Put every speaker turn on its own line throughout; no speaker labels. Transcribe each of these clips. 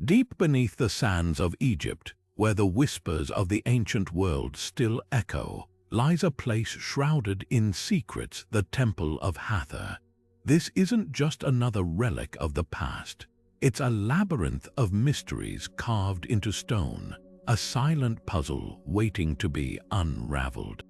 Deep beneath the sands of Egypt, where the whispers of the ancient world still echo, lies a place shrouded in secrets, the Temple of Hathor. This isn't just another relic of the past. It's a labyrinth of mysteries carved into stone, a silent puzzle waiting to be unraveled.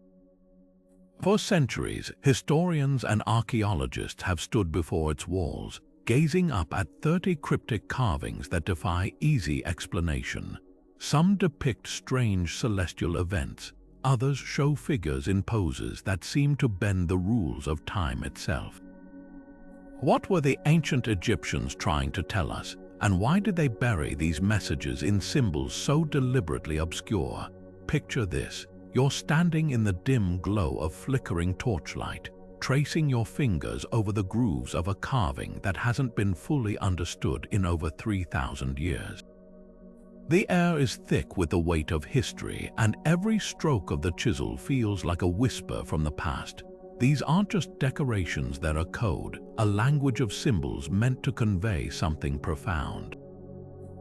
For centuries, historians and archaeologists have stood before its walls, gazing up at 30 cryptic carvings that defy easy explanation. Some depict strange celestial events, others show figures in poses that seem to bend the rules of time itself. What were the ancient Egyptians trying to tell us, and why did they bury these messages in symbols so deliberately obscure? Picture this: you're standing in the dim glow of flickering torchlight, tracing your fingers over the grooves of a carving that hasn't been fully understood in over 3,000 years. The air is thick with the weight of history, and every stroke of the chisel feels like a whisper from the past. These aren't just decorations, they're a code, a language of symbols meant to convey something profound.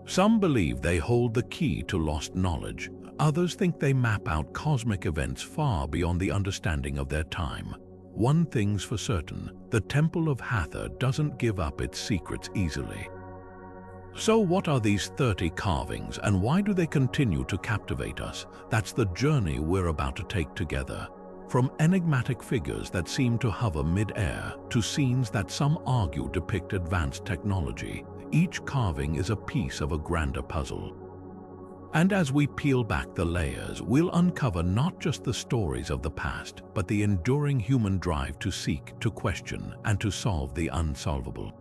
Some believe they hold the key to lost knowledge. Others think they map out cosmic events far beyond the understanding of their time. One thing's for certain: the Temple of Hathor doesn't give up its secrets easily. So what are these 30 carvings, and why do they continue to captivate us? That's the journey we're about to take together. From enigmatic figures that seem to hover mid-air to scenes that some argue depict advanced technology, each carving is a piece of a grander puzzle. And as we peel back the layers, we'll uncover not just the stories of the past, but the enduring human drive to seek, to question, and to solve the unsolvable.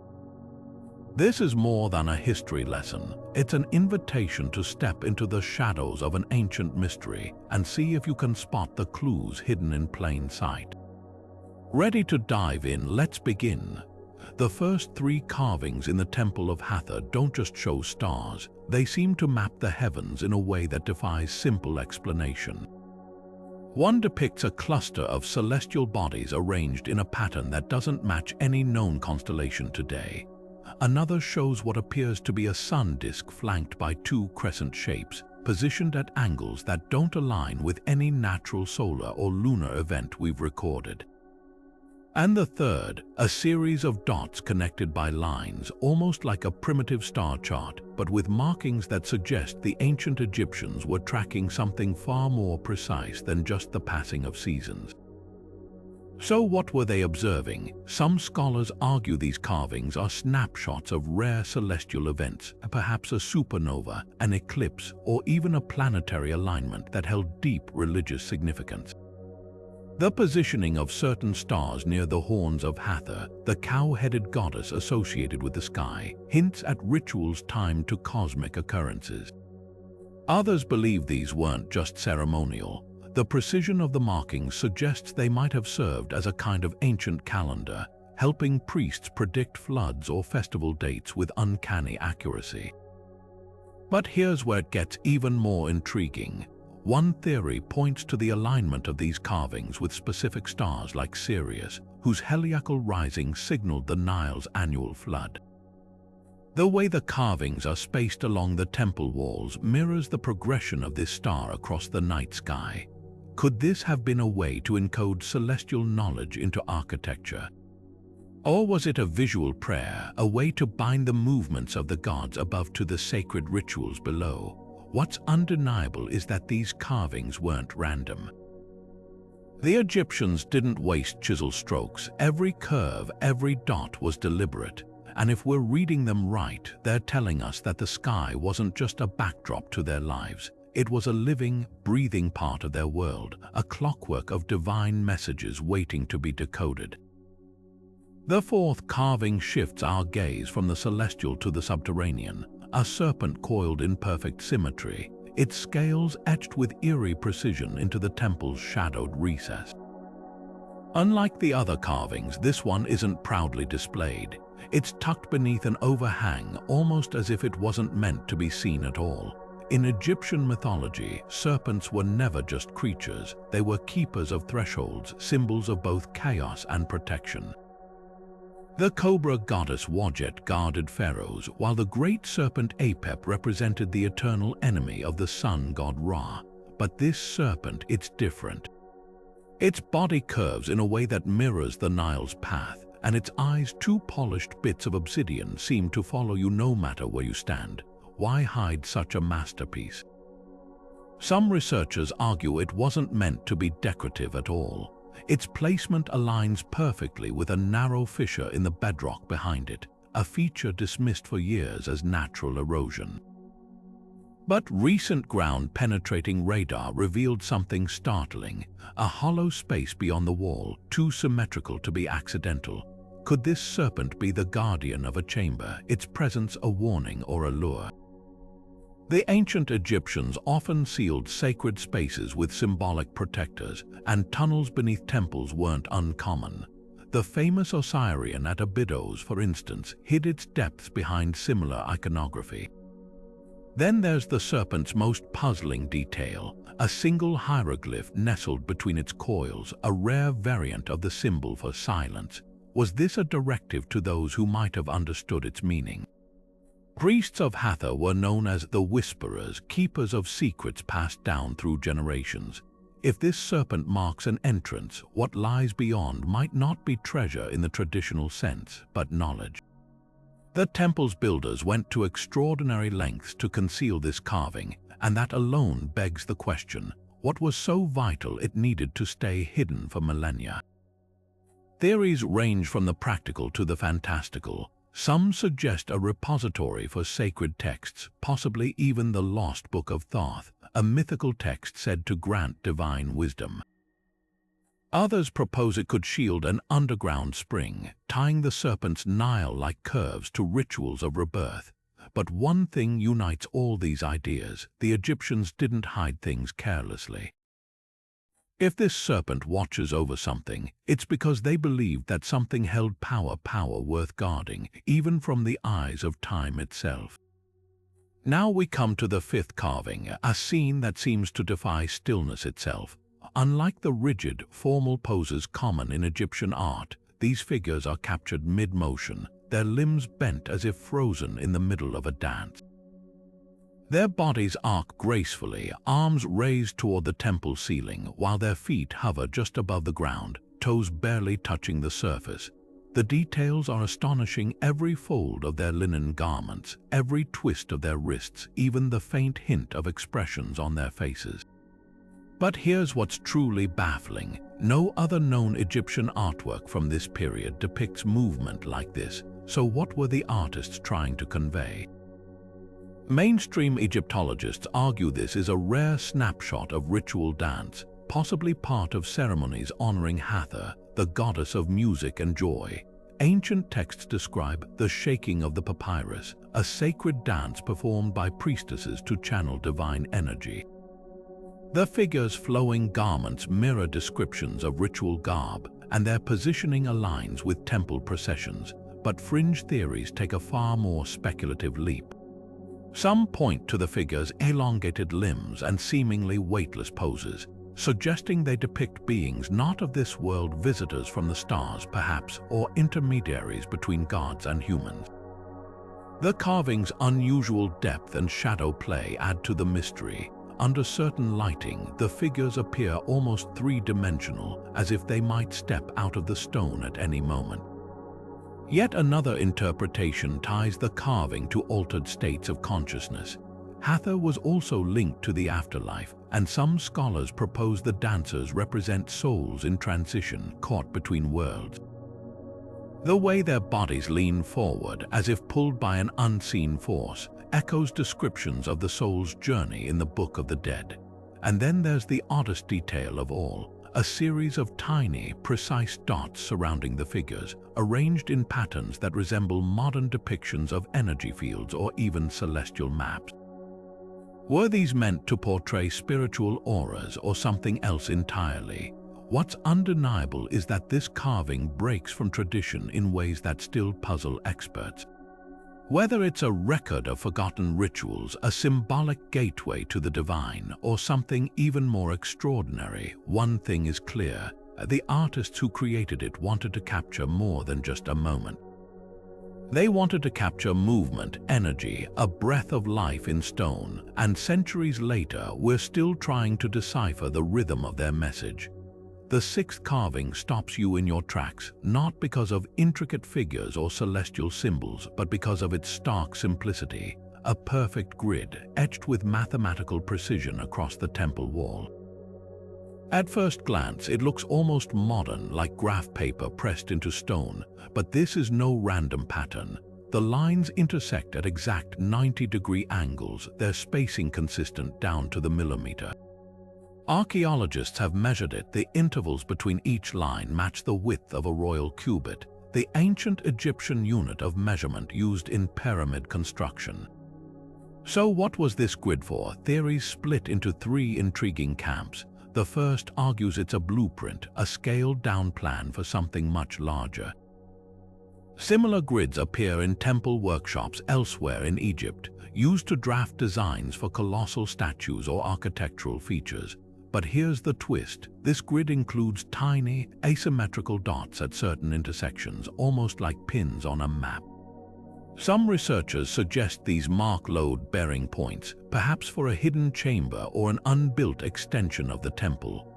This is more than a history lesson. It's an invitation to step into the shadows of an ancient mystery and see if you can spot the clues hidden in plain sight. Ready to dive in? Let's begin. The first 3 carvings in the Temple of Hathor don't just show stars. They seem to map the heavens in a way that defies simple explanation. One depicts a cluster of celestial bodies arranged in a pattern that doesn't match any known constellation today. Another shows what appears to be a sun disk flanked by 2 crescent shapes, positioned at angles that don't align with any natural solar or lunar event we've recorded. And the third, a series of dots connected by lines, almost like a primitive star chart, but with markings that suggest the ancient Egyptians were tracking something far more precise than just the passing of seasons. So what were they observing? Some scholars argue these carvings are snapshots of rare celestial events, perhaps a supernova, an eclipse, or even a planetary alignment that held deep religious significance. The positioning of certain stars near the horns of Hathor, the cow-headed goddess associated with the sky, hints at rituals timed to cosmic occurrences. Others believe these weren't just ceremonial. The precision of the markings suggests they might have served as a kind of ancient calendar, helping priests predict floods or festival dates with uncanny accuracy. But here's where it gets even more intriguing. One theory points to the alignment of these carvings with specific stars like Sirius, whose heliacal rising signaled the Nile's annual flood. The way the carvings are spaced along the temple walls mirrors the progression of this star across the night sky. Could this have been a way to encode celestial knowledge into architecture? Or was it a visual prayer, a way to bind the movements of the gods above to the sacred rituals below? What's undeniable is that these carvings weren't random. The Egyptians didn't waste chisel strokes. Every curve, every dot was deliberate. And if we're reading them right, they're telling us that the sky wasn't just a backdrop to their lives. It was a living, breathing part of their world, a clockwork of divine messages waiting to be decoded. The fourth carving shifts our gaze from the celestial to the subterranean, a serpent coiled in perfect symmetry, its scales etched with eerie precision into the temple's shadowed recess. Unlike the other carvings, this one isn't proudly displayed. It's tucked beneath an overhang, almost as if it wasn't meant to be seen at all. In Egyptian mythology, serpents were never just creatures. They were keepers of thresholds, symbols of both chaos and protection. The cobra goddess Wadjet guarded pharaohs, while the great serpent Apep represented the eternal enemy of the sun god Ra. But this serpent, it's different. Its body curves in a way that mirrors the Nile's path, and its eyes, two polished bits of obsidian, seem to follow you no matter where you stand. Why hide such a masterpiece? Some researchers argue it wasn't meant to be decorative at all. Its placement aligns perfectly with a narrow fissure in the bedrock behind it, a feature dismissed for years as natural erosion. But recent ground-penetrating radar revealed something startling: a hollow space beyond the wall, too symmetrical to be accidental. Could this serpent be the guardian of a chamber, its presence a warning or a lure? The ancient Egyptians often sealed sacred spaces with symbolic protectors, and tunnels beneath temples weren't uncommon. The famous Osirian at Abydos, for instance, hid its depths behind similar iconography. Then there's the serpent's most puzzling detail: a single hieroglyph nestled between its coils, a rare variant of the symbol for silence. Was this a directive to those who might have understood its meaning? Priests of Hathor were known as the Whisperers, keepers of secrets passed down through generations. If this serpent marks an entrance, what lies beyond might not be treasure in the traditional sense, but knowledge. The temple's builders went to extraordinary lengths to conceal this carving, and that alone begs the question: what was so vital it needed to stay hidden for millennia? Theories range from the practical to the fantastical. Some suggest a repository for sacred texts, possibly even the lost Book of Thoth, a mythical text said to grant divine wisdom. Others propose it could shield an underground spring, tying the serpent's Nile-like curves to rituals of rebirth. But one thing unites all these ideas: the Egyptians didn't hide things carelessly. If this serpent watches over something, it's because they believed that something held power worth guarding, even from the eyes of time itself. Now we come to the fifth carving, a scene that seems to defy stillness itself. Unlike the rigid, formal poses common in Egyptian art, these figures are captured mid-motion, their limbs bent as if frozen in the middle of a dance. Their bodies arc gracefully, arms raised toward the temple ceiling, while their feet hover just above the ground, toes barely touching the surface. The details are astonishing: every fold of their linen garments, every twist of their wrists, even the faint hint of expressions on their faces. But here's what's truly baffling: no other known Egyptian artwork from this period depicts movement like this. So what were the artists trying to convey? Mainstream Egyptologists argue this is a rare snapshot of ritual dance, possibly part of ceremonies honoring Hathor, the goddess of music and joy. Ancient texts describe the shaking of the papyrus, a sacred dance performed by priestesses to channel divine energy. The figures' flowing garments mirror descriptions of ritual garb, and their positioning aligns with temple processions. But fringe theories take a far more speculative leap. Some point to the figures' elongated limbs and seemingly weightless poses, suggesting they depict beings not of this world, visitors from the stars perhaps, or intermediaries between gods and humans. The carving's unusual depth and shadow play add to the mystery. Under certain lighting, the figures appear almost three-dimensional, as if they might step out of the stone at any moment. Yet another interpretation ties the carving to altered states of consciousness. Hathor was also linked to the afterlife, and some scholars propose the dancers represent souls in transition, caught between worlds. The way their bodies lean forward, as if pulled by an unseen force, echoes descriptions of the soul's journey in the Book of the Dead. And then there's the oddest detail of all: a series of tiny, precise dots surrounding the figures, arranged in patterns that resemble modern depictions of energy fields or even celestial maps. Were these meant to portray spiritual auras or something else entirely? What's undeniable is that this carving breaks from tradition in ways that still puzzle experts. Whether it's a record of forgotten rituals, a symbolic gateway to the divine, or something even more extraordinary, one thing is clear: The artists who created it wanted to capture more than just a moment. They wanted to capture movement, energy, a breath of life in stone, and centuries later we're still trying to decipher the rhythm of their message. The sixth carving stops you in your tracks, not because of intricate figures or celestial symbols, but because of its stark simplicity, a perfect grid etched with mathematical precision across the temple wall. At first glance, it looks almost modern, like graph paper pressed into stone, but this is no random pattern. The lines intersect at exact 90-degree angles, their spacing consistent down to the millimeter. Archaeologists have measured it. The intervals between each line match the width of a royal cubit, the ancient Egyptian unit of measurement used in pyramid construction. So what was this grid for? Theories split into three intriguing camps. The first argues it's a blueprint, a scaled-down plan for something much larger. Similar grids appear in temple workshops elsewhere in Egypt, used to draft designs for colossal statues or architectural features. But here's the twist. This grid includes tiny, asymmetrical dots at certain intersections, almost like pins on a map. Some researchers suggest these mark load-bearing points, perhaps for a hidden chamber or an unbuilt extension of the temple.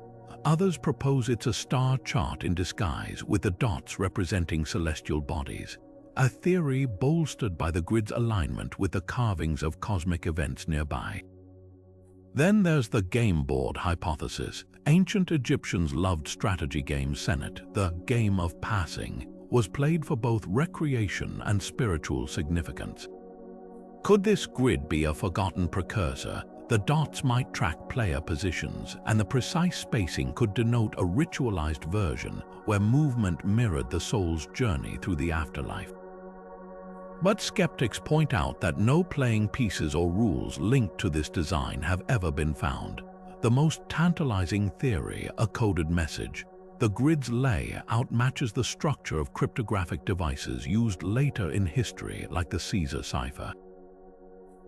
Others propose it's a star chart in disguise, with the dots representing celestial bodies, a theory bolstered by the grid's alignment with the carvings of cosmic events nearby. Then there's the game board hypothesis. Ancient Egyptians loved strategy games. Senet, the game of passing, was played for both recreation and spiritual significance. Could this grid be a forgotten precursor? The dots might track player positions, and the precise spacing could denote a ritualized version where movement mirrored the soul's journey through the afterlife. But skeptics point out that no playing pieces or rules linked to this design have ever been found. The most tantalizing theory, a coded message. The grid's layout matches the structure of cryptographic devices used later in history, like the Caesar cipher.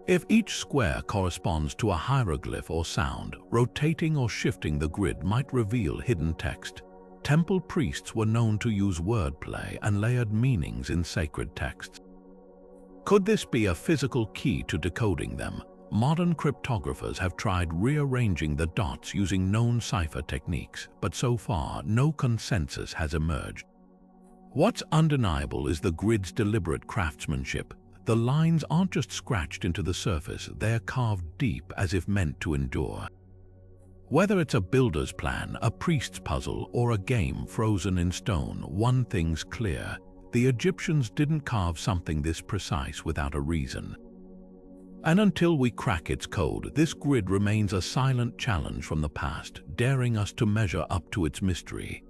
If each square corresponds to a hieroglyph or sound, rotating or shifting the grid might reveal hidden text. Temple priests were known to use wordplay and layered meanings in sacred texts. Could this be a physical key to decoding them? Modern cryptographers have tried rearranging the dots using known cipher techniques, but so far no consensus has emerged. What's undeniable is the grid's deliberate craftsmanship. The lines aren't just scratched into the surface, they're carved deep as if meant to endure. Whether it's a builder's plan, a priest's puzzle, or a game frozen in stone, one thing's clear: the Egyptians didn't carve something this precise without a reason. And until we crack its code, this grid remains a silent challenge from the past, daring us to measure up to its mystery.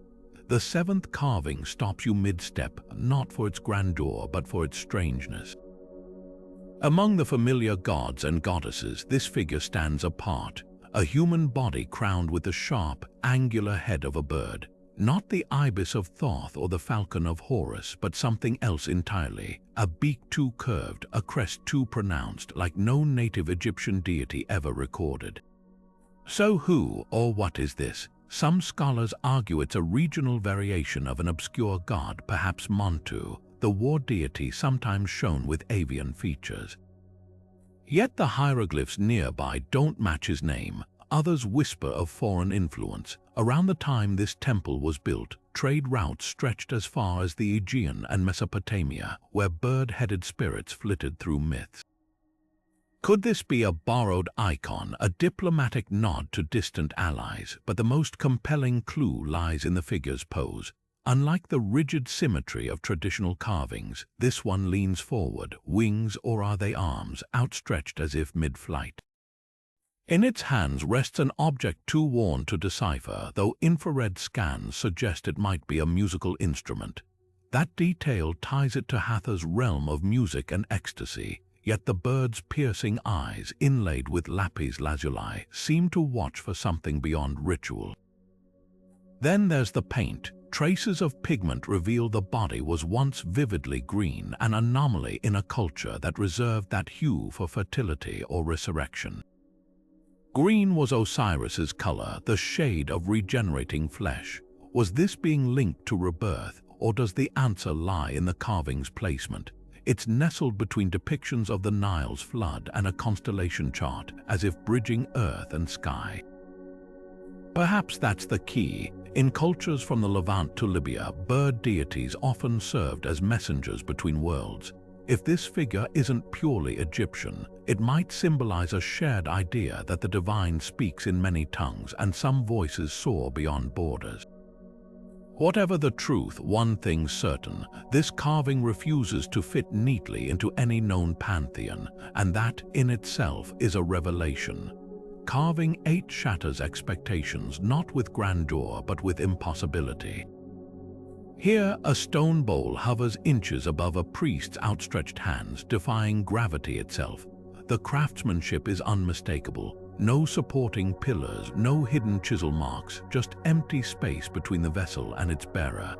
The seventh carving stops you mid-step, not for its grandeur, but for its strangeness. Among the familiar gods and goddesses, this figure stands apart, a human body crowned with the sharp, angular head of a bird. Not the ibis of Thoth or the falcon of Horus, but something else entirely. A beak too curved, a crest too pronounced, like no native Egyptian deity ever recorded. So who or what is this? Some scholars argue it's a regional variation of an obscure god, perhaps Montu, the war deity sometimes shown with avian features. Yet the hieroglyphs nearby don't match his name. Others whisper of foreign influence. Around the time this temple was built, trade routes stretched as far as the Aegean and Mesopotamia, where bird-headed spirits flitted through myths. Could this be a borrowed icon, a diplomatic nod to distant allies? But the most compelling clue lies in the figure's pose. Unlike the rigid symmetry of traditional carvings, this one leans forward, wings, or are they arms, outstretched as if mid-flight. In its hands rests an object too worn to decipher, though infrared scans suggest it might be a musical instrument. That detail ties it to Hathor's realm of music and ecstasy, yet the bird's piercing eyes, inlaid with lapis lazuli, seem to watch for something beyond ritual. Then there's the paint. Traces of pigment reveal the body was once vividly green, an anomaly in a culture that reserved that hue for fertility or resurrection. Green was Osiris's color, the shade of regenerating flesh. Was this being linked to rebirth, or does the answer lie in the carving's placement? It's nestled between depictions of the Nile's flood and a constellation chart, as if bridging earth and sky. Perhaps that's the key. In cultures from the Levant to Libya, bird deities often served as messengers between worlds. If this figure isn't purely Egyptian, it might symbolize a shared idea that the divine speaks in many tongues and some voices soar beyond borders. Whatever the truth, one thing's certain: this carving refuses to fit neatly into any known pantheon, and that in itself is a revelation. Carving 8 shatters expectations, not with grandeur but with impossibility. Here, a stone bowl hovers inches above a priest's outstretched hands, defying gravity itself. The craftsmanship is unmistakable. No supporting pillars, no hidden chisel marks, just empty space between the vessel and its bearer.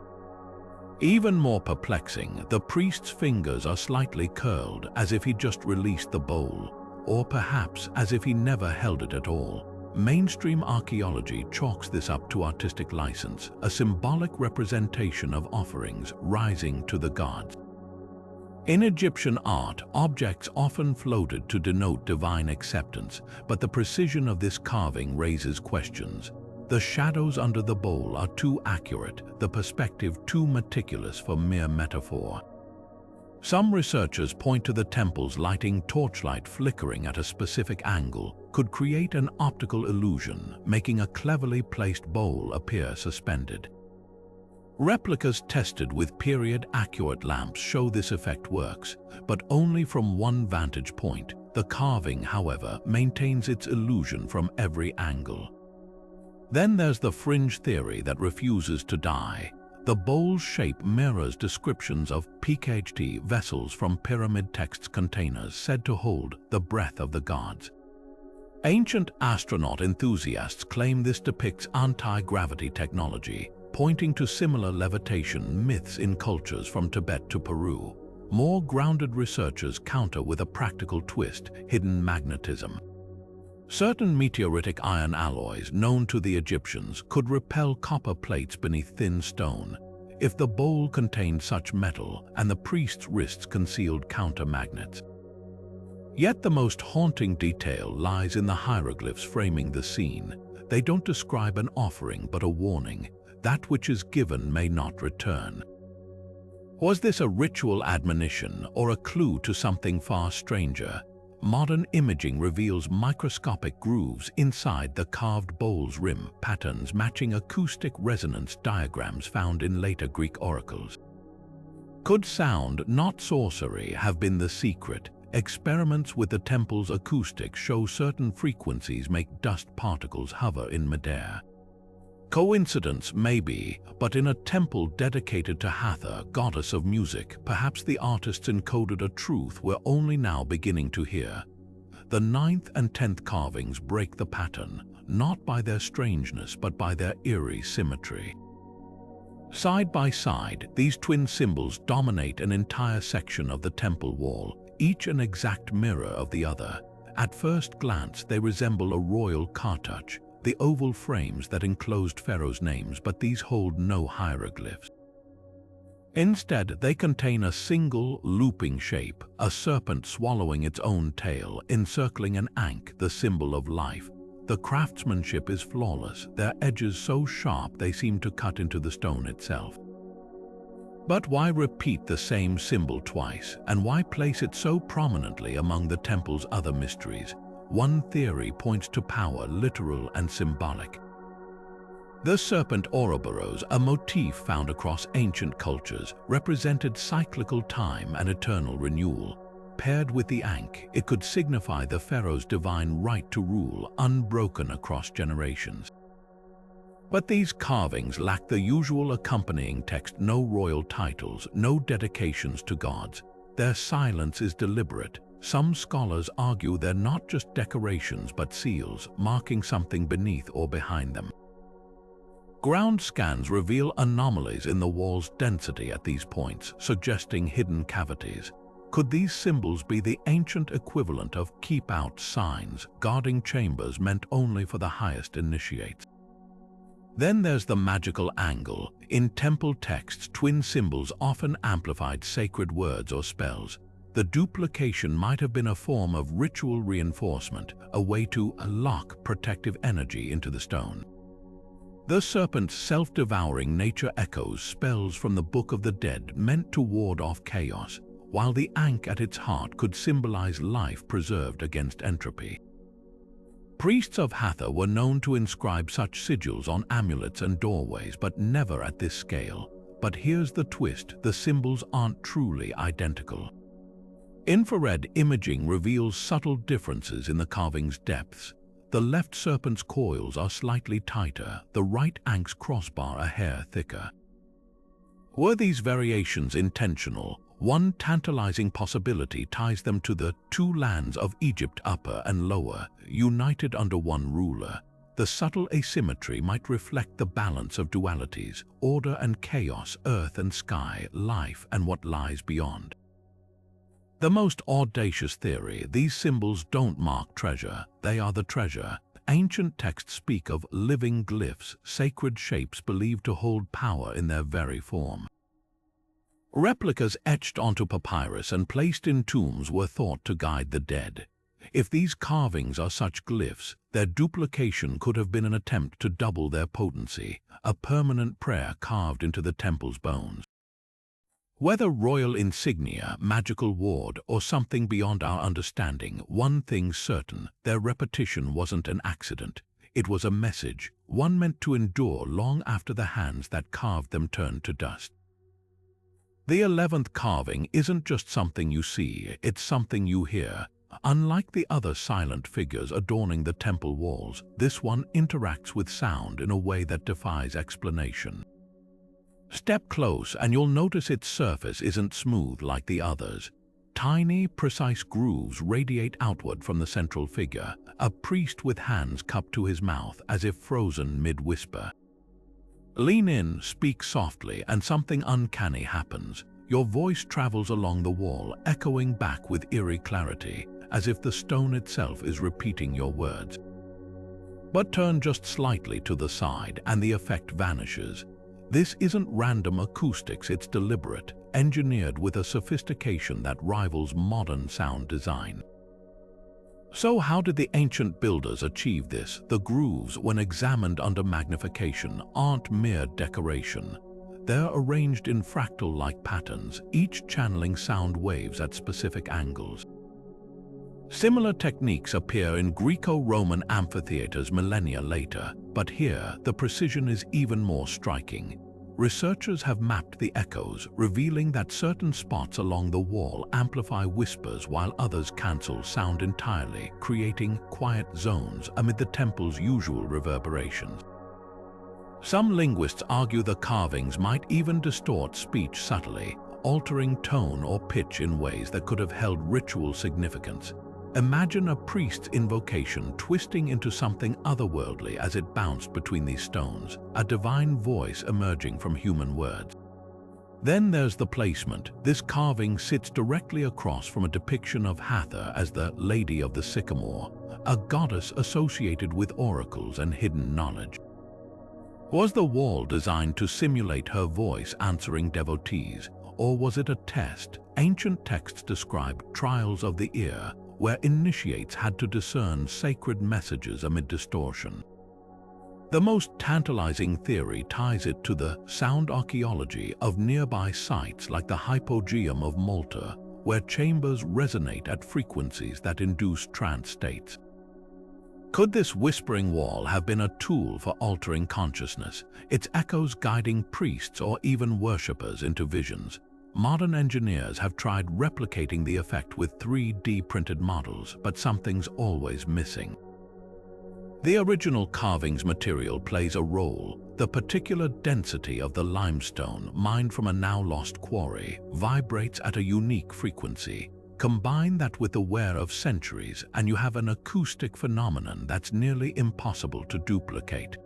Even more perplexing, the priest's fingers are slightly curled, as if he just released the bowl, or perhaps as if he never held it at all. Mainstream archaeology chalks this up to artistic license, a symbolic representation of offerings rising to the gods. In Egyptian art, objects often floated to denote divine acceptance, but the precision of this carving raises questions. The shadows under the bowl are too accurate, the perspective too meticulous for mere metaphor. Some researchers point to the temple's lighting torchlight flickering at a specific angle could create an optical illusion, making a cleverly placed bowl appear suspended. Replicas tested with period-accurate lamps show this effect works, but only from one vantage point. The carving, however, maintains its illusion from every angle. Then there's the fringe theory that refuses to die. The bowl's shape mirrors descriptions of PKHT vessels from pyramid text containers said to hold the breath of the gods. Ancient astronaut enthusiasts claim this depicts anti-gravity technology, pointing to similar levitation myths in cultures from Tibet to Peru. More grounded researchers counter with a practical twist: hidden magnetism. Certain meteoritic iron alloys known to the Egyptians could repel copper plates beneath thin stone. If the bowl contained such metal, and the priest's wrists concealed countermagnets. Yet the most haunting detail lies in the hieroglyphs framing the scene. They don't describe an offering but a warning: that which is given may not return. Was this a ritual admonition or a clue to something far stranger? Modern imaging reveals microscopic grooves inside the carved bowl's rim, patterns matching acoustic resonance diagrams found in later Greek oracles. Could sound, not sorcery, have been the secret? Experiments with the temple's acoustics show certain frequencies make dust particles hover in midair. Coincidence, maybe, but in a temple dedicated to Hathor, goddess of music, perhaps the artists encoded a truth we're only now beginning to hear. The 9th and 10th carvings break the pattern, not by their strangeness but by their eerie symmetry. Side by side, these twin symbols dominate an entire section of the temple wall, each an exact mirror of the other. At first glance, they resemble a royal cartouche, the oval frames that enclosed pharaohs' names, but these hold no hieroglyphs. Instead, they contain a single, looping shape, a serpent swallowing its own tail, encircling an ankh, the symbol of life. The craftsmanship is flawless, their edges so sharp they seem to cut into the stone itself. But why repeat the same symbol twice, and why place it so prominently among the temple's other mysteries? One theory points to power, literal and symbolic. The serpent Ouroboros, a motif found across ancient cultures, represented cyclical time and eternal renewal. Paired with the ankh, it could signify the pharaoh's divine right to rule, unbroken across generations. But these carvings lack the usual accompanying text: no royal titles, no dedications to gods. Their silence is deliberate. Some scholars argue they're not just decorations but seals, marking something beneath or behind them. Ground scans reveal anomalies in the wall's density at these points, suggesting hidden cavities. Could these symbols be the ancient equivalent of keep-out signs, guarding chambers meant only for the highest initiates? Then there's the magical angle. In temple texts, twin symbols often amplified sacred words or spells. The duplication might have been a form of ritual reinforcement, a way to lock protective energy into the stone. The serpent's self-devouring nature echoes spells from the Book of the Dead meant to ward off chaos, while the ankh at its heart could symbolize life preserved against entropy. Priests of Hathor were known to inscribe such sigils on amulets and doorways, but never at this scale. But here's the twist: the symbols aren't truly identical. Infrared imaging reveals subtle differences in the carving's depths. The left serpent's coils are slightly tighter, the right ankh's crossbar a hair thicker. Were these variations intentional? One tantalizing possibility ties them to the two lands of Egypt, Upper and Lower, united under one ruler. The subtle asymmetry might reflect the balance of dualities, order and chaos, earth and sky, life and what lies beyond. The most audacious theory: these symbols don't mark treasure, they are the treasure. Ancient texts speak of living glyphs, sacred shapes believed to hold power in their very form. Replicas etched onto papyrus and placed in tombs were thought to guide the dead. If these carvings are such glyphs, their duplication could have been an attempt to double their potency, a permanent prayer carved into the temple's bones. Whether royal insignia, magical ward, or something beyond our understanding, one thing's certain: their repetition wasn't an accident. It was a message, one meant to endure long after the hands that carved them turned to dust. The 11th carving isn't just something you see, it's something you hear. Unlike the other silent figures adorning the temple walls, this one interacts with sound in a way that defies explanation. Step close and you'll notice its surface isn't smooth like the others. Tiny, precise grooves radiate outward from the central figure, a priest with hands cupped to his mouth as if frozen mid-whisper. Lean in, speak softly, and something uncanny happens. Your voice travels along the wall, echoing back with eerie clarity, as if the stone itself is repeating your words. But turn just slightly to the side and the effect vanishes. This isn't random acoustics, it's deliberate, engineered with a sophistication that rivals modern sound design. So how did the ancient builders achieve this? The grooves, when examined under magnification, aren't mere decoration. They're arranged in fractal-like patterns, each channeling sound waves at specific angles. Similar techniques appear in Greco-Roman amphitheaters millennia later, but here the precision is even more striking. Researchers have mapped the echoes, revealing that certain spots along the wall amplify whispers while others cancel sound entirely, creating quiet zones amid the temple's usual reverberations. Some linguists argue the carvings might even distort speech subtly, altering tone or pitch in ways that could have held ritual significance. Imagine a priest's invocation twisting into something otherworldly as it bounced between these stones, a divine voice emerging from human words. Then there's the placement. This carving sits directly across from a depiction of Hathor as the Lady of the Sycamore, a goddess associated with oracles and hidden knowledge. Was the wall designed to simulate her voice answering devotees, or was it a test? Ancient texts describe trials of the ear, where initiates had to discern sacred messages amid distortion. The most tantalizing theory ties it to the sound archaeology of nearby sites like the Hypogeum of Malta, where chambers resonate at frequencies that induce trance states. Could this whispering wall have been a tool for altering consciousness, its echoes guiding priests or even worshippers into visions? Modern engineers have tried replicating the effect with 3D printed models, but something's always missing. The original carving's material plays a role. The particular density of the limestone, mined from a now-lost quarry, vibrates at a unique frequency. Combine that with the wear of centuries, and you have an acoustic phenomenon that's nearly impossible to duplicate.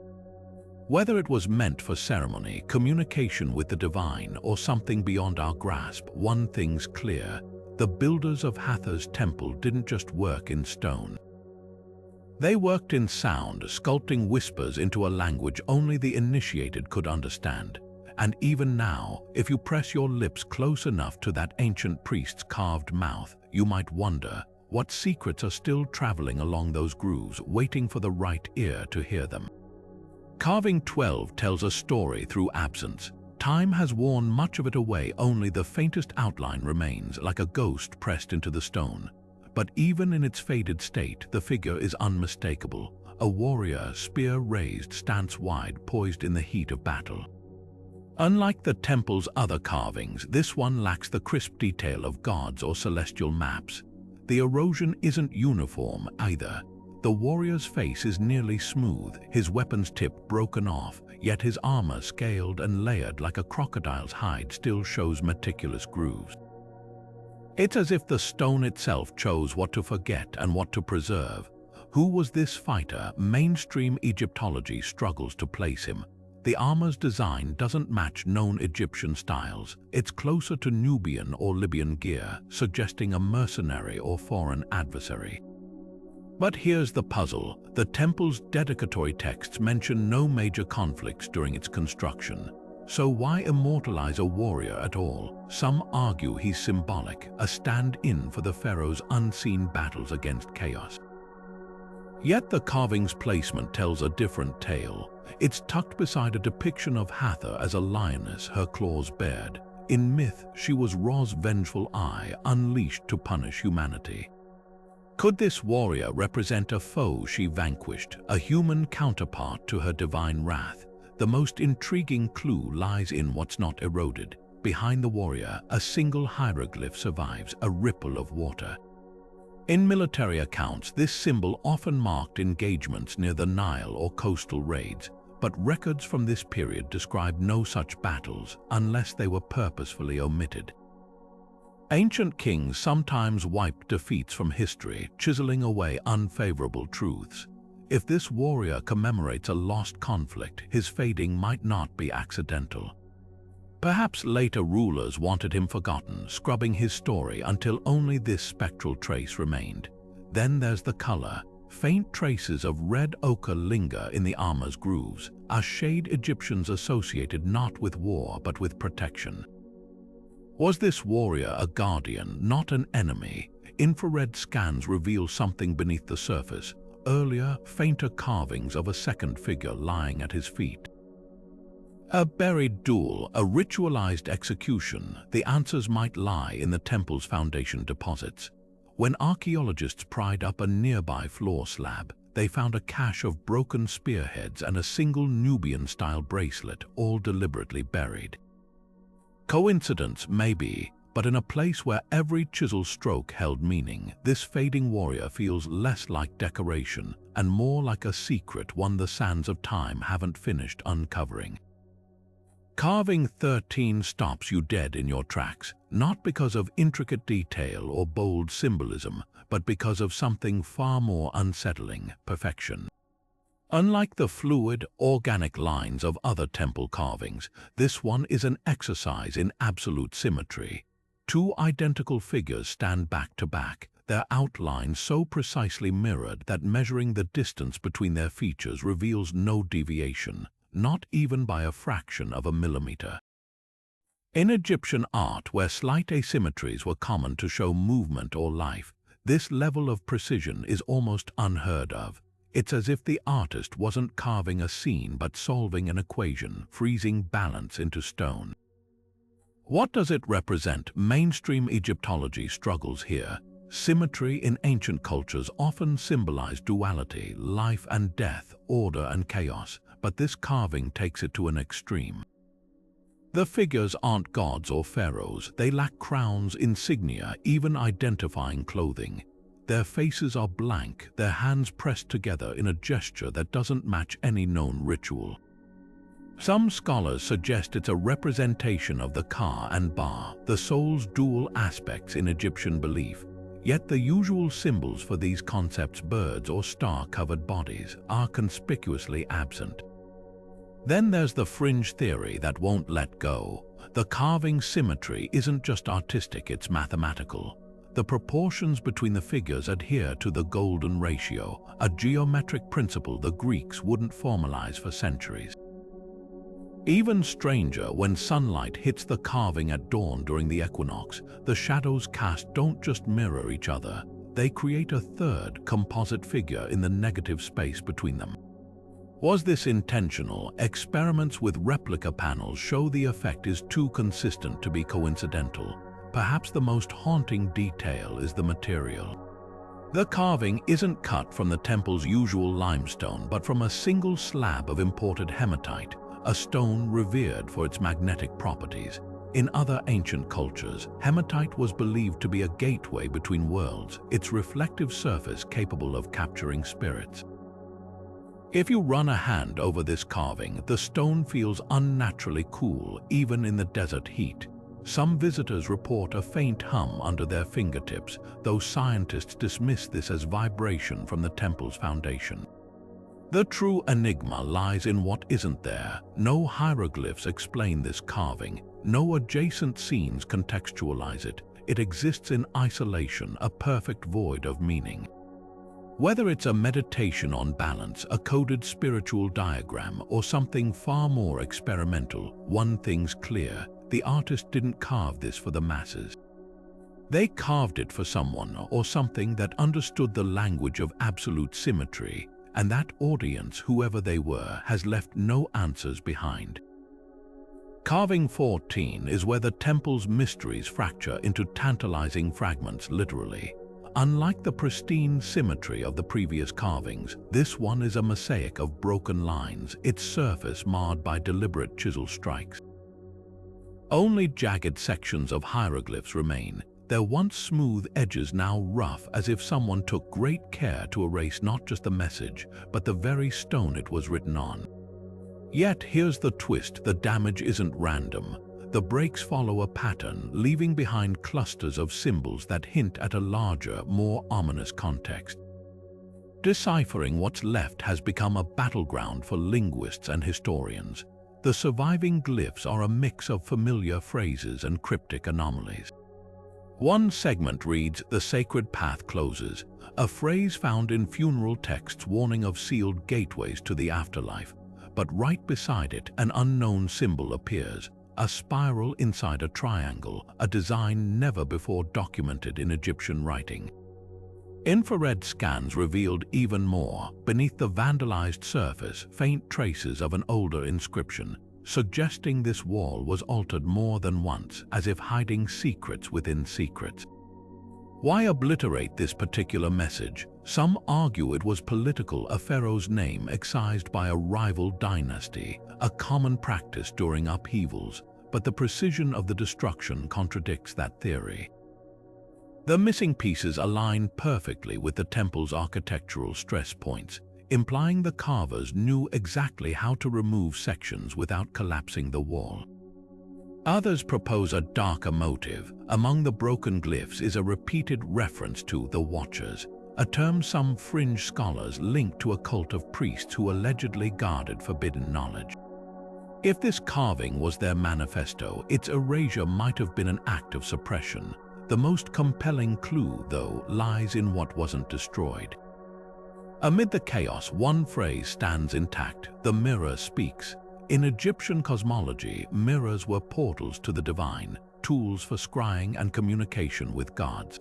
Whether it was meant for ceremony, communication with the divine, or something beyond our grasp, one thing's clear: the builders of Hathor's temple didn't just work in stone. They worked in sound, sculpting whispers into a language only the initiated could understand. And even now, if you press your lips close enough to that ancient priest's carved mouth, you might wonder what secrets are still traveling along those grooves, waiting for the right ear to hear them. Carving 12 tells a story through absence. Time has worn much of it away, only the faintest outline remains, like a ghost pressed into the stone. But even in its faded state, the figure is unmistakable. A warrior, spear raised, stance wide, poised in the heat of battle. Unlike the temple's other carvings, this one lacks the crisp detail of gods or celestial maps. The erosion isn't uniform either. The warrior's face is nearly smooth, his weapon's tip broken off, yet his armor, scaled and layered like a crocodile's hide, still shows meticulous grooves. It's as if the stone itself chose what to forget and what to preserve. Who was this fighter? Mainstream Egyptology struggles to place him. The armor's design doesn't match known Egyptian styles. It's closer to Nubian or Libyan gear, suggesting a mercenary or foreign adversary. But here's the puzzle. The temple's dedicatory texts mention no major conflicts during its construction. So why immortalize a warrior at all? Some argue he's symbolic, a stand-in for the pharaoh's unseen battles against chaos. Yet the carving's placement tells a different tale. It's tucked beside a depiction of Hathor as a lioness, her claws bared. In myth, she was Ra's vengeful eye, unleashed to punish humanity. Could this warrior represent a foe she vanquished, a human counterpart to her divine wrath? The most intriguing clue lies in what's not eroded. Behind the warrior, a single hieroglyph survives, a ripple of water. In military accounts, this symbol often marked engagements near the Nile or coastal raids, but records from this period describe no such battles unless they were purposefully omitted. Ancient kings sometimes wiped defeats from history, chiseling away unfavorable truths. If this warrior commemorates a lost conflict, his fading might not be accidental. Perhaps later rulers wanted him forgotten, scrubbing his story until only this spectral trace remained. Then there's the color. Faint traces of red ochre linger in the armor's grooves, a shade Egyptians associated not with war but with protection. Was this warrior a guardian, not an enemy? Infrared scans reveal something beneath the surface. Earlier, fainter carvings of a second figure lying at his feet. A buried duel, a ritualized execution. The answers might lie in the temple's foundation deposits. When archaeologists pried up a nearby floor slab, they found a cache of broken spearheads and a single Nubian-style bracelet, all deliberately buried. Coincidence, maybe, but in a place where every chisel stroke held meaning, this fading warrior feels less like decoration and more like a secret, one the sands of time haven't finished uncovering. Carving 13 stops you dead in your tracks, not because of intricate detail or bold symbolism, but because of something far more unsettling: perfection. Unlike the fluid, organic lines of other temple carvings, this one is an exercise in absolute symmetry. Two identical figures stand back to back, their outlines so precisely mirrored that measuring the distance between their features reveals no deviation, not even by a fraction of a millimeter. In Egyptian art, where slight asymmetries were common to show movement or life, this level of precision is almost unheard of. It's as if the artist wasn't carving a scene but solving an equation, freezing balance into stone. What does it represent? Mainstream Egyptology struggles here. Symmetry in ancient cultures often symbolized duality, life and death, order and chaos, but this carving takes it to an extreme. The figures aren't gods or pharaohs. They lack crowns, insignia, even identifying clothing. Their faces are blank, their hands pressed together in a gesture that doesn't match any known ritual. Some scholars suggest it's a representation of the Ka and Ba, the soul's dual aspects in Egyptian belief. Yet the usual symbols for these concepts, birds or star-covered bodies, are conspicuously absent. Then there's the fringe theory that won't let go. The carving symmetry isn't just artistic, it's mathematical. The proportions between the figures adhere to the golden ratio, a geometric principle the Greeks wouldn't formalize for centuries. Even stranger, when sunlight hits the carving at dawn during the equinox, the shadows cast don't just mirror each other, they create a third, composite figure in the negative space between them. Was this intentional? Experiments with replica panels show the effect is too consistent to be coincidental. Perhaps the most haunting detail is the material. The carving isn't cut from the temple's usual limestone, but from a single slab of imported hematite, a stone revered for its magnetic properties. In other ancient cultures, hematite was believed to be a gateway between worlds, its reflective surface capable of capturing spirits. If you run a hand over this carving, the stone feels unnaturally cool, even in the desert heat. Some visitors report a faint hum under their fingertips, though scientists dismiss this as vibration from the temple's foundation. The true enigma lies in what isn't there. No hieroglyphs explain this carving, no adjacent scenes contextualize it. It exists in isolation, a perfect void of meaning. Whether it's a meditation on balance, a coded spiritual diagram, or something far more experimental, one thing's clear: the artist didn't carve this for the masses. They carved it for someone or something that understood the language of absolute symmetry, and that audience, whoever they were, has left no answers behind. Carving 14 is where the temple's mysteries fracture into tantalizing fragments, literally. Unlike the pristine symmetry of the previous carvings, this one is a mosaic of broken lines, its surface marred by deliberate chisel strikes. Only jagged sections of hieroglyphs remain, their once smooth edges now rough, as if someone took great care to erase not just the message, but the very stone it was written on. Yet here's the twist: the damage isn't random. The breaks follow a pattern, leaving behind clusters of symbols that hint at a larger, more ominous context. Deciphering what's left has become a battleground for linguists and historians. The surviving glyphs are a mix of familiar phrases and cryptic anomalies. One segment reads, "The sacred path closes," a phrase found in funeral texts warning of sealed gateways to the afterlife. But right beside it, an unknown symbol appears. A spiral inside a triangle, a design never before documented in Egyptian writing. Infrared scans revealed even more. Beneath the vandalized surface, faint traces of an older inscription, suggesting this wall was altered more than once, as if hiding secrets within secrets. Why obliterate this particular message? Some argue it was political, a pharaoh's name excised by a rival dynasty, a common practice during upheavals, but the precision of the destruction contradicts that theory. The missing pieces align perfectly with the temple's architectural stress points, implying the carvers knew exactly how to remove sections without collapsing the wall. Others propose a darker motive. Among the broken glyphs is a repeated reference to the Watchers, a term some fringe scholars link to a cult of priests who allegedly guarded forbidden knowledge. If this carving was their manifesto, its erasure might have been an act of suppression. The most compelling clue, though, lies in what wasn't destroyed. Amid the chaos, one phrase stands intact: "The mirror speaks." In Egyptian cosmology, mirrors were portals to the divine, tools for scrying and communication with gods.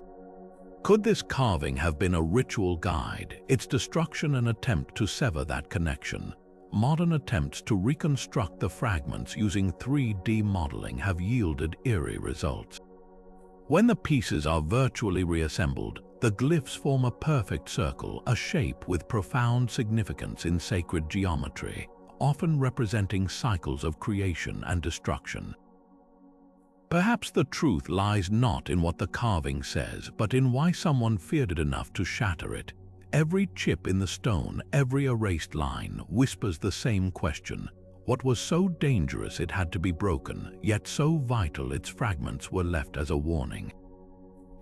Could this carving have been a ritual guide, its destruction an attempt to sever that connection? Modern attempts to reconstruct the fragments using 3D modeling have yielded eerie results. When the pieces are virtually reassembled, the glyphs form a perfect circle, a shape with profound significance in sacred geometry, often representing cycles of creation and destruction. Perhaps the truth lies not in what the carving says, but in why someone feared it enough to shatter it. Every chip in the stone, every erased line, whispers the same question: what was so dangerous it had to be broken, yet so vital its fragments were left as a warning?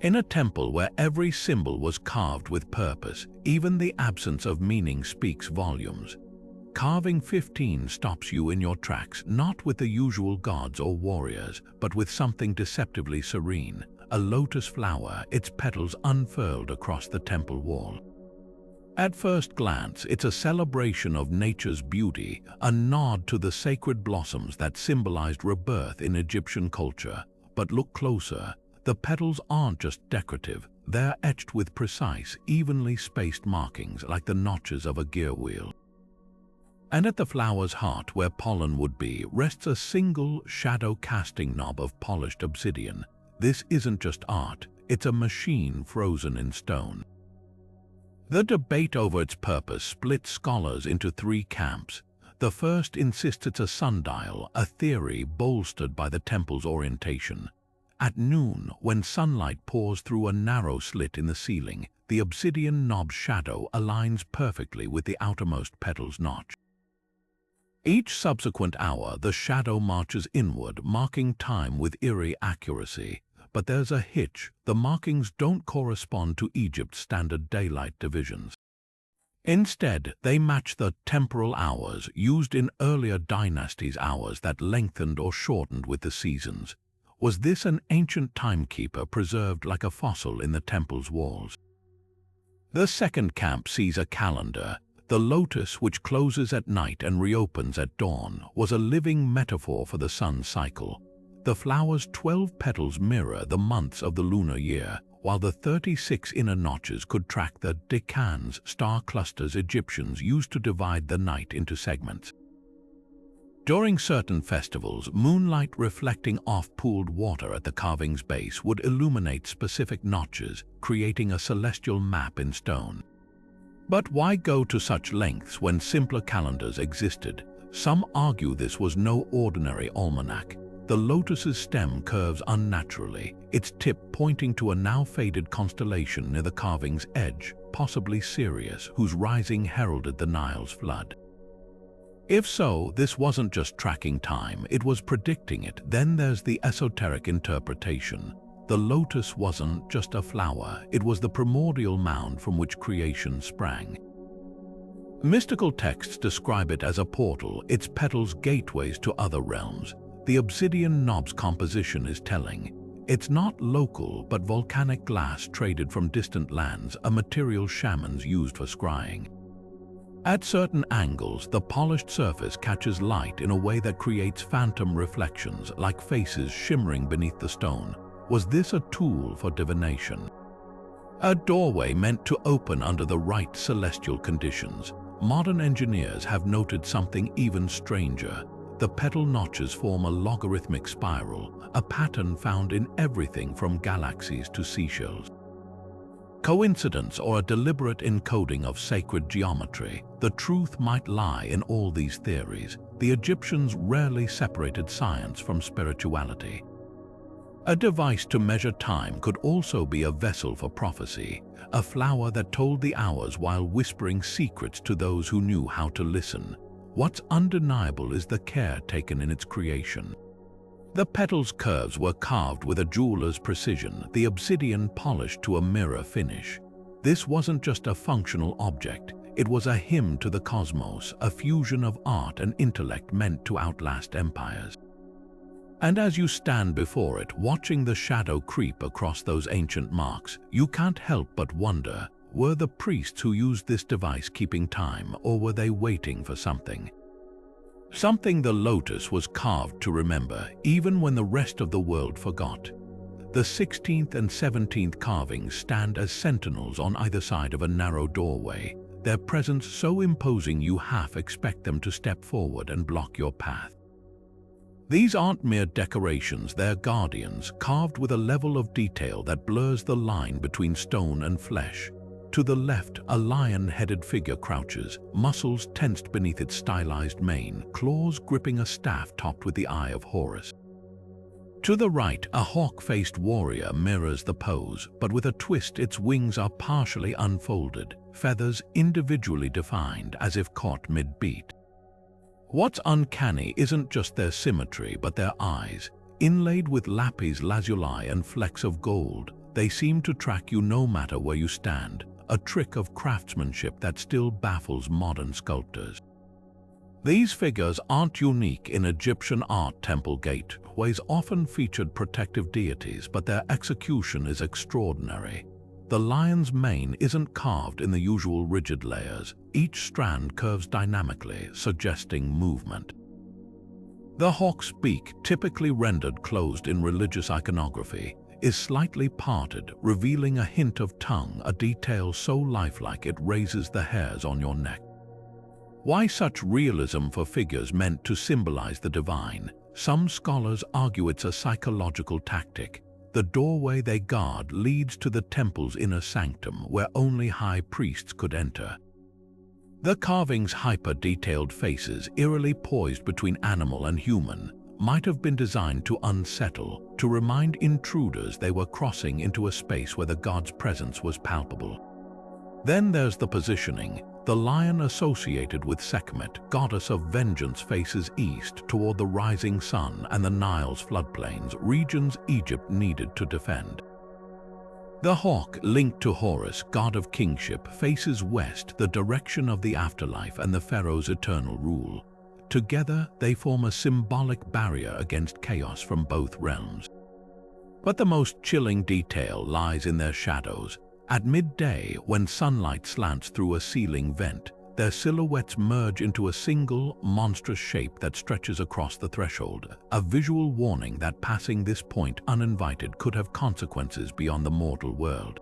In a temple where every symbol was carved with purpose, even the absence of meaning speaks volumes. Carving 15 stops you in your tracks, not with the usual gods or warriors, but with something deceptively serene, a lotus flower, its petals unfurled across the temple wall. At first glance, it's a celebration of nature's beauty, a nod to the sacred blossoms that symbolized rebirth in Egyptian culture. But look closer. The petals aren't just decorative, they're etched with precise, evenly spaced markings like the notches of a gear wheel. And at the flower's heart, where pollen would be, rests a single shadow-casting knob of polished obsidian. This isn't just art, it's a machine frozen in stone. The debate over its purpose splits scholars into three camps. The first insists it's a sundial, a theory bolstered by the temple's orientation. At noon, when sunlight pours through a narrow slit in the ceiling, the obsidian knob's shadow aligns perfectly with the outermost petal's notch. Each subsequent hour, the shadow marches inward, marking time with eerie accuracy. But there's a hitch. The markings don't correspond to Egypt's standard daylight divisions. Instead, they match the temporal hours used in earlier dynasties, hours that lengthened or shortened with the seasons. Was this an ancient timekeeper preserved like a fossil in the temple's walls? The second camp sees a calendar. The lotus, which closes at night and reopens at dawn, was a living metaphor for the sun's cycle. The flower's 12 petals mirror the months of the lunar year, while the 36 inner notches could track the decans, star clusters Egyptians used to divide the night into segments. During certain festivals, moonlight reflecting off pooled water at the carving's base would illuminate specific notches, creating a celestial map in stone. But why go to such lengths when simpler calendars existed? Some argue this was no ordinary almanac. The lotus's stem curves unnaturally, its tip pointing to a now faded constellation near the carving's edge, possibly Sirius, whose rising heralded the Nile's flood. If so, this wasn't just tracking time, it was predicting it. Then there's the esoteric interpretation. The lotus wasn't just a flower, it was the primordial mound from which creation sprang. Mystical texts describe it as a portal, its petals gateways to other realms. The obsidian knob's composition is telling. It's not local, but volcanic glass traded from distant lands, a material shamans used for scrying. At certain angles, the polished surface catches light in a way that creates phantom reflections, like faces shimmering beneath the stone. Was this a tool for divination? A doorway meant to open under the right celestial conditions. Modern engineers have noted something even stranger. The petal notches form a logarithmic spiral, a pattern found in everything from galaxies to seashells. Coincidence or a deliberate encoding of sacred geometry? The truth might lie in all these theories. The Egyptians rarely separated science from spirituality. A device to measure time could also be a vessel for prophecy, a flower that told the hours while whispering secrets to those who knew how to listen. What's undeniable is the care taken in its creation. The petals' curves were carved with a jeweler's precision, the obsidian polished to a mirror finish. This wasn't just a functional object, it was a hymn to the cosmos, a fusion of art and intellect meant to outlast empires. And as you stand before it, watching the shadow creep across those ancient marks, you can't help but wonder, were the priests who used this device keeping time, or were they waiting for something? Something the lotus was carved to remember, even when the rest of the world forgot. The 16th and 17th carvings stand as sentinels on either side of a narrow doorway, their presence so imposing you half expect them to step forward and block your path. These aren't mere decorations, they're guardians, carved with a level of detail that blurs the line between stone and flesh. To the left, a lion-headed figure crouches, muscles tensed beneath its stylized mane, claws gripping a staff topped with the eye of Horus. To the right, a hawk-faced warrior mirrors the pose, but with a twist, its wings are partially unfolded, feathers individually defined as if caught mid-beat. What's uncanny isn't just their symmetry, but their eyes. Inlaid with lapis lazuli and flecks of gold, they seem to track you no matter where you stand, a trick of craftsmanship that still baffles modern sculptors. These figures aren't unique in Egyptian art. Temple gateways often featured protective deities, but their execution is extraordinary. The lion's mane isn't carved in the usual rigid layers. Each strand curves dynamically, suggesting movement. The hawk's beak, typically rendered closed in religious iconography, is slightly parted, revealing a hint of tongue, a detail so lifelike it raises the hairs on your neck. Why such realism for figures meant to symbolize the divine? Some scholars argue it's a psychological tactic. The doorway they guard leads to the temple's inner sanctum, where only high priests could enter. The carving's hyper-detailed faces, eerily poised between animal and human, might have been designed to unsettle, to remind intruders they were crossing into a space where the god's presence was palpable. Then there's the positioning. The lion associated with Sekhmet, goddess of vengeance, faces east toward the rising sun and the Nile's floodplains, regions Egypt needed to defend. The hawk, linked to Horus, god of kingship, faces west, the direction of the afterlife and the pharaoh's eternal rule. Together, they form a symbolic barrier against chaos from both realms. But the most chilling detail lies in their shadows. At midday, when sunlight slants through a ceiling vent, their silhouettes merge into a single, monstrous shape that stretches across the threshold, a visual warning that passing this point uninvited could have consequences beyond the mortal world.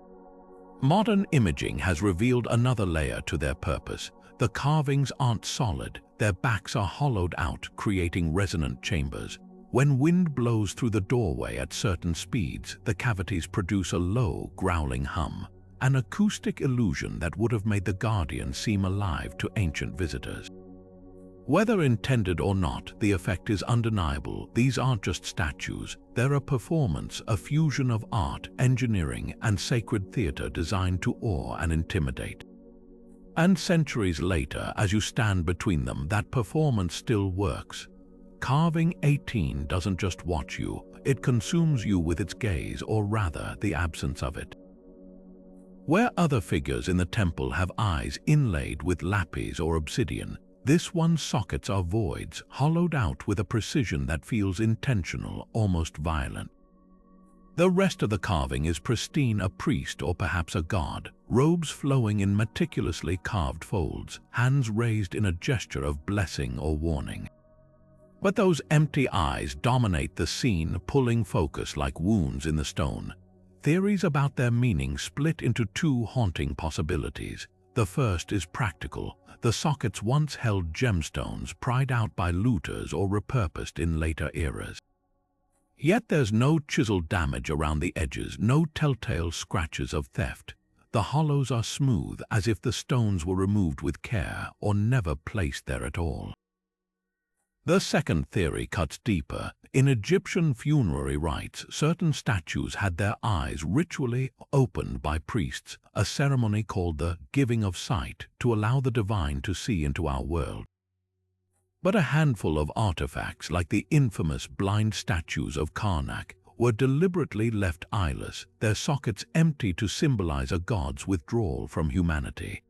Modern imaging has revealed another layer to their purpose. The carvings aren't solid, their backs are hollowed out, creating resonant chambers. When wind blows through the doorway at certain speeds, the cavities produce a low, growling hum. An acoustic illusion that would have made the guardian seem alive to ancient visitors. Whether intended or not, the effect is undeniable. These aren't just statues, they're a performance, a fusion of art, engineering, and sacred theater designed to awe and intimidate. And centuries later, as you stand between them, that performance still works. Carving 18 doesn't just watch you, it consumes you with its gaze, or rather, the absence of it. Where other figures in the temple have eyes inlaid with lapis or obsidian, this one's sockets are voids, hollowed out with a precision that feels intentional, almost violent. The rest of the carving is pristine, a priest or perhaps a god, robes flowing in meticulously carved folds, hands raised in a gesture of blessing or warning. But those empty eyes dominate the scene, pulling focus like wounds in the stone. Theories about their meaning split into two haunting possibilities. The first is practical. The sockets once held gemstones pried out by looters or repurposed in later eras. Yet there's no chiseled damage around the edges, no telltale scratches of theft. The hollows are smooth, as if the stones were removed with care or never placed there at all. The second theory cuts deeper. In Egyptian funerary rites, certain statues had their eyes ritually opened by priests, a ceremony called the giving of sight, to allow the divine to see into our world. But a handful of artifacts, like the infamous blind statues of Karnak, were deliberately left eyeless, their sockets empty to symbolize a god's withdrawal from humanity.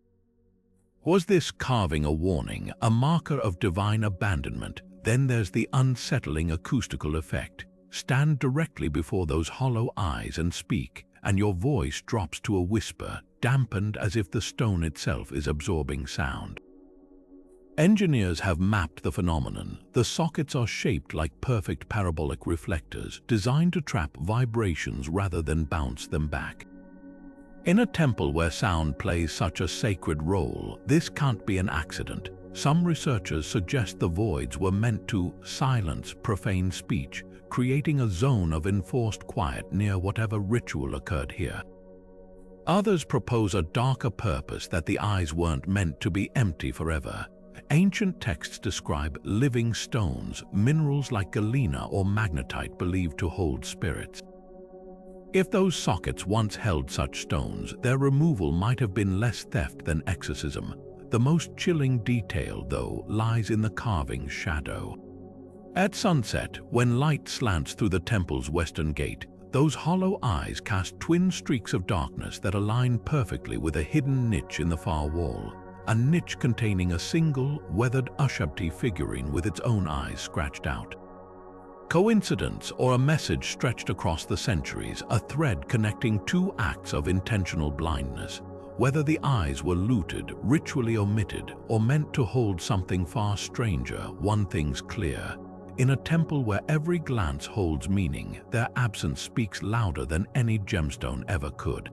Was this carving a warning, a marker of divine abandonment? Then there's the unsettling acoustical effect. Stand directly before those hollow eyes and speak, and your voice drops to a whisper, dampened as if the stone itself is absorbing sound. Engineers have mapped the phenomenon. The sockets are shaped like perfect parabolic reflectors, designed to trap vibrations rather than bounce them back. In a temple where sound plays such a sacred role, this can't be an accident. Some researchers suggest the voids were meant to silence profane speech, creating a zone of enforced quiet near whatever ritual occurred here. Others propose a darker purpose, that the eyes weren't meant to be empty forever. Ancient texts describe living stones, minerals like galena or magnetite believed to hold spirits. If those sockets once held such stones, their removal might have been less theft than exorcism. The most chilling detail, though, lies in the carving's shadow. At sunset, when light slants through the temple's western gate, those hollow eyes cast twin streaks of darkness that align perfectly with a hidden niche in the far wall. a niche containing a single, weathered Ushabti figurine with its own eyes scratched out. Coincidence or a message stretched across the centuries, a thread connecting two acts of intentional blindness? Whether the eyes were looted, ritually omitted, or meant to hold something far stranger, one thing's clear. In a temple where every glance holds meaning, their absence speaks louder than any gemstone ever could.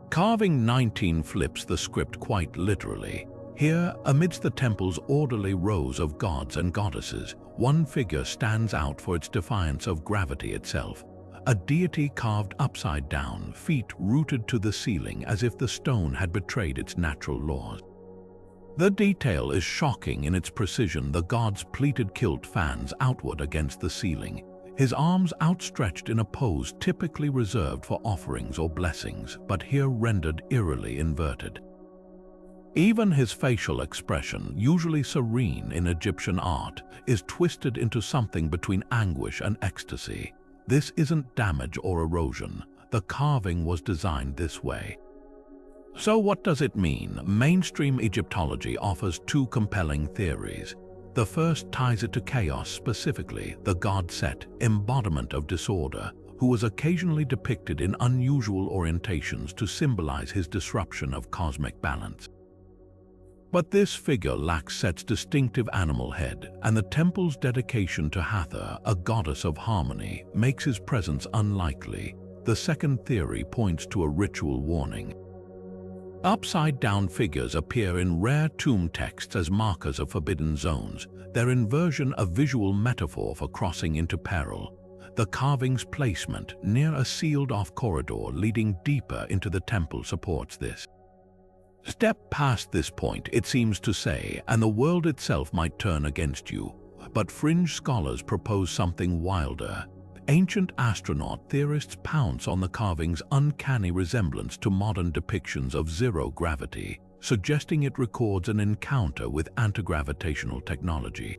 Carving 19 flips the script quite literally. Here, amidst the temple's orderly rows of gods and goddesses, one figure stands out for its defiance of gravity itself. A deity carved upside down, feet rooted to the ceiling as if the stone had betrayed its natural laws. The detail is shocking in its precision. The god's pleated kilt fans outward against the ceiling, his arms outstretched in a pose typically reserved for offerings or blessings, but here rendered eerily inverted. Even his facial expression, usually serene in Egyptian art, is twisted into something between anguish and ecstasy. This isn't damage or erosion. The carving was designed this way. So what does it mean? Mainstream Egyptology offers two compelling theories. The first ties it to chaos, specifically the god Set, embodiment of disorder, who was occasionally depicted in unusual orientations to symbolize his disruption of cosmic balance. But this figure lacks Set's distinctive animal head, and the temple's dedication to Hathor, a goddess of harmony, makes his presence unlikely. The second theory points to a ritual warning. Upside-down figures appear in rare tomb texts as markers of forbidden zones, their inversion a visual metaphor for crossing into peril. The carving's placement near a sealed-off corridor leading deeper into the temple supports this. Step past this point, it seems to say, and the world itself might turn against you. But fringe scholars propose something wilder. Ancient astronaut theorists pounce on the carving's uncanny resemblance to modern depictions of zero gravity, suggesting it records an encounter with anti-gravitational technology.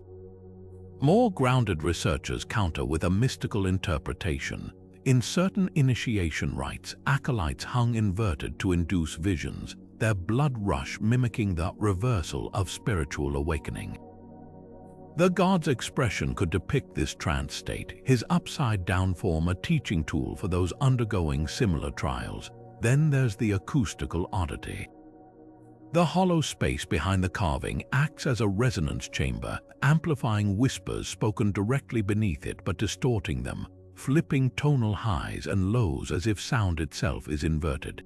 More grounded researchers counter with a mystical interpretation. In certain initiation rites, acolytes hung inverted to induce visions, their blood rush mimicking the reversal of spiritual awakening. The god's expression could depict this trance state, his upside-down form a teaching tool for those undergoing similar trials. Then there's the acoustical oddity. The hollow space behind the carving acts as a resonance chamber, amplifying whispers spoken directly beneath it but distorting them, flipping tonal highs and lows as if sound itself is inverted.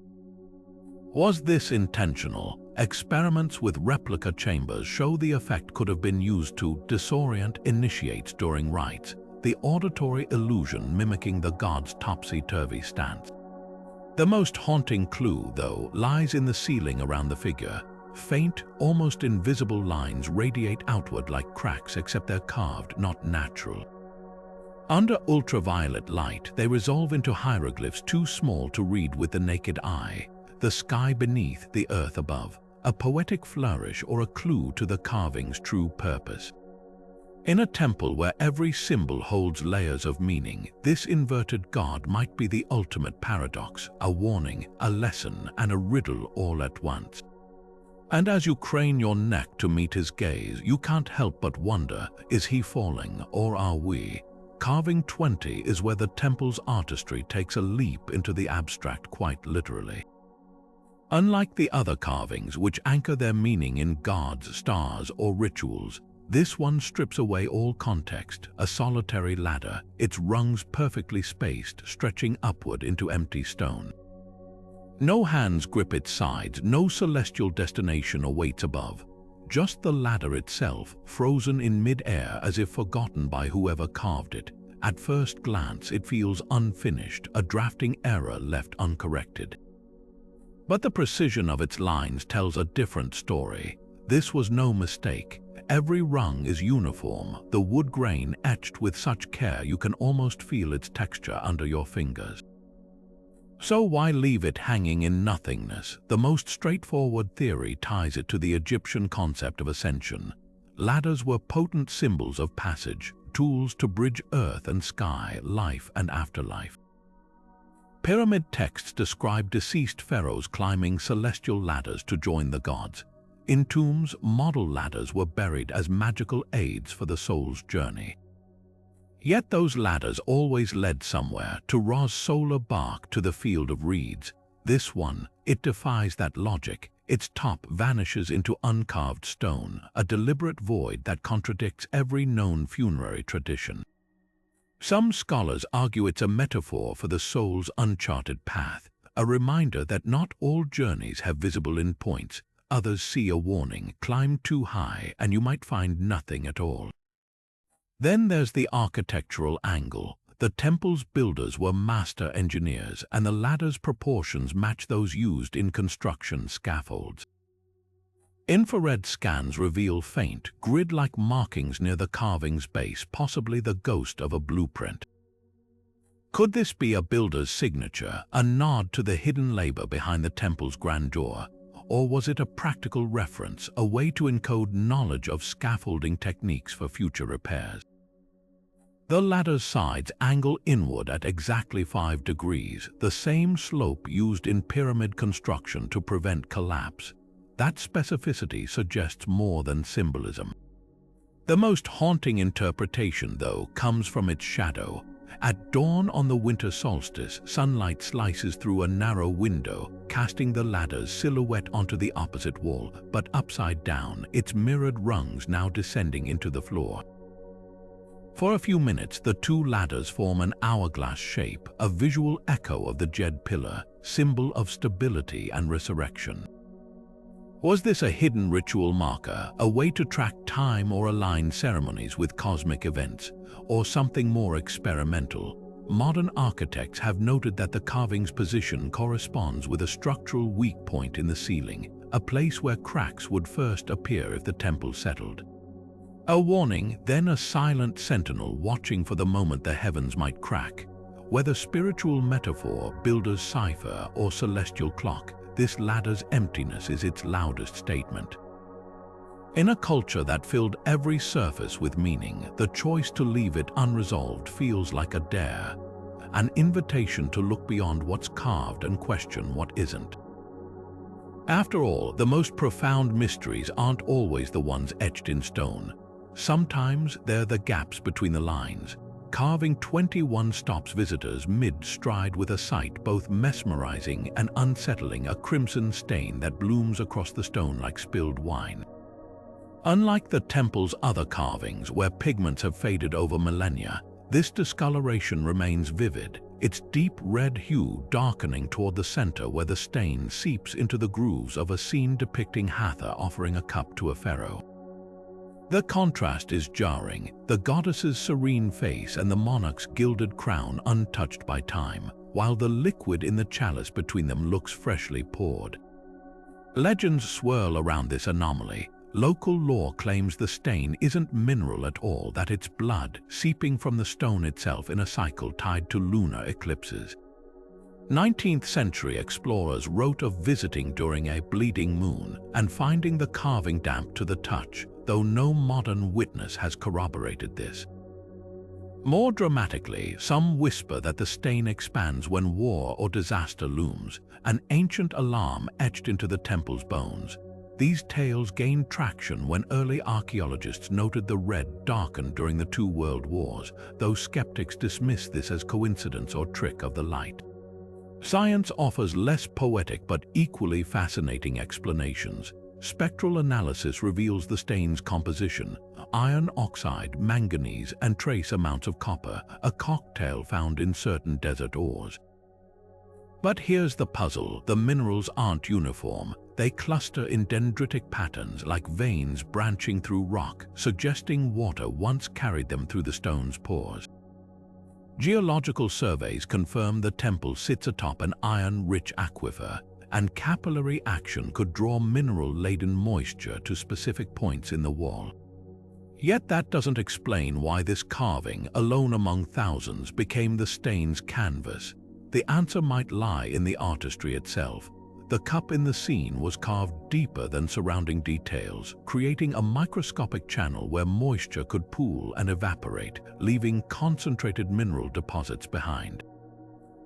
Was this intentional? Experiments with replica chambers show the effect could have been used to disorient initiates during rites, the auditory illusion mimicking the god's topsy-turvy stance. The most haunting clue, though, lies in the ceiling around the figure. Faint, almost invisible lines radiate outward like cracks, except they're carved, not natural. Under ultraviolet light, they resolve into hieroglyphs too small to read with the naked eye. The sky beneath, the earth above, a poetic flourish or a clue to the carving's true purpose. In a temple where every symbol holds layers of meaning, this inverted god might be the ultimate paradox, a warning, a lesson, and a riddle all at once. And as you crane your neck to meet his gaze, you can't help but wonder, is he falling or are we? Carving 20 is where the temple's artistry takes a leap into the abstract quite literally. Unlike the other carvings, which anchor their meaning in gods, stars, or rituals, this one strips away all context, a solitary ladder, its rungs perfectly spaced, stretching upward into empty stone. No hands grip its sides, no celestial destination awaits above. Just the ladder itself, frozen in mid-air as if forgotten by whoever carved it. At first glance, it feels unfinished, a drafting error left uncorrected. But the precision of its lines tells a different story. This was no mistake. Every rung is uniform, the wood grain etched with such care you can almost feel its texture under your fingers. So why leave it hanging in nothingness? The most straightforward theory ties it to the Egyptian concept of ascension. Ladders were potent symbols of passage, tools to bridge earth and sky, life and afterlife. Pyramid texts describe deceased pharaohs climbing celestial ladders to join the gods. In tombs, model ladders were buried as magical aids for the soul's journey. Yet those ladders always led somewhere, to Ra's solar bark, to the field of reeds. This one, it defies that logic. Its top vanishes into uncarved stone, a deliberate void that contradicts every known funerary tradition. Some scholars argue it's a metaphor for the soul's uncharted path, a reminder that not all journeys have visible endpoints. Others see a warning: climb too high and you might find nothing at all. Then there's the architectural angle. The temple's builders were master engineers, and the ladder's proportions match those used in construction scaffolds. Infrared scans reveal faint, grid-like markings near the carving's base, possibly the ghost of a blueprint. Could this be a builder's signature, a nod to the hidden labor behind the temple's grandeur? Or was it a practical reference, a way to encode knowledge of scaffolding techniques for future repairs? The ladder's sides angle inward at exactly 5 degrees, the same slope used in pyramid construction to prevent collapse. That specificity suggests more than symbolism. The most haunting interpretation, though, comes from its shadow. At dawn on the winter solstice, sunlight slices through a narrow window, casting the ladder's silhouette onto the opposite wall, but upside down, its mirrored rungs now descending into the floor. For a few minutes, the two ladders form an hourglass shape, a visual echo of the Jed pillar, symbol of stability and resurrection. Was this a hidden ritual marker, a way to track time or align ceremonies with cosmic events, or something more experimental? Modern architects have noted that the carving's position corresponds with a structural weak point in the ceiling, a place where cracks would first appear if the temple settled. A warning, then a silent sentinel watching for the moment the heavens might crack. Whether spiritual metaphor, builder's cipher, or celestial clock, this ladder's emptiness is its loudest statement. In a culture that filled every surface with meaning, the choice to leave it unresolved feels like a dare, an invitation to look beyond what's carved and question what isn't. After all, the most profound mysteries aren't always the ones etched in stone. Sometimes they're the gaps between the lines. Carving 21 stops visitors mid-stride with a sight both mesmerizing and unsettling, a crimson stain that blooms across the stone like spilled wine. Unlike the temple's other carvings, where pigments have faded over millennia, this discoloration remains vivid, its deep red hue darkening toward the center where the stain seeps into the grooves of a scene depicting Hathor offering a cup to a pharaoh. The contrast is jarring, the goddess's serene face and the monarch's gilded crown untouched by time, while the liquid in the chalice between them looks freshly poured. Legends swirl around this anomaly. Local lore claims the stain isn't mineral at all, that it's blood seeping from the stone itself in a cycle tied to lunar eclipses. 19th century explorers wrote of visiting during a bleeding moon and finding the carving damp to the touch, though no modern witness has corroborated this. More dramatically, some whisper that the stain expands when war or disaster looms, an ancient alarm etched into the temple's bones. These tales gained traction when early archaeologists noted the red darkened during the 2 world wars, though skeptics dismiss this as coincidence or trick of the light. Science offers less poetic but equally fascinating explanations. Spectral analysis reveals the stain's composition: iron oxide, manganese, and trace amounts of copper, a cocktail found in certain desert ores. But here's the puzzle: the minerals aren't uniform. They cluster in dendritic patterns like veins branching through rock, suggesting water once carried them through the stone's pores. Geological surveys confirm the temple sits atop an iron-rich aquifer, and capillary action could draw mineral-laden moisture to specific points in the wall. Yet that doesn't explain why this carving, alone among thousands, became the stain's canvas. The answer might lie in the artistry itself. The cup in the scene was carved deeper than surrounding details, creating a microscopic channel where moisture could pool and evaporate, leaving concentrated mineral deposits behind.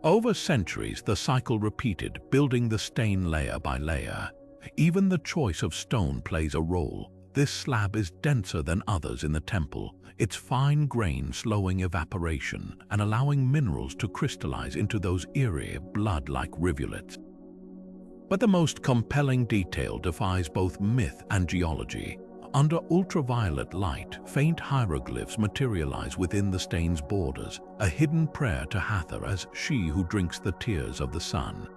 Over centuries, the cycle repeated, building the stain layer by layer. Even the choice of stone plays a role. This slab is denser than others in the temple, its fine grain slowing evaporation and allowing minerals to crystallize into those eerie, blood-like rivulets. But the most compelling detail defies both myth and geology. Under ultraviolet light, faint hieroglyphs materialize within the stain's borders, a hidden prayer to Hathor as she who drinks the tears of the sun.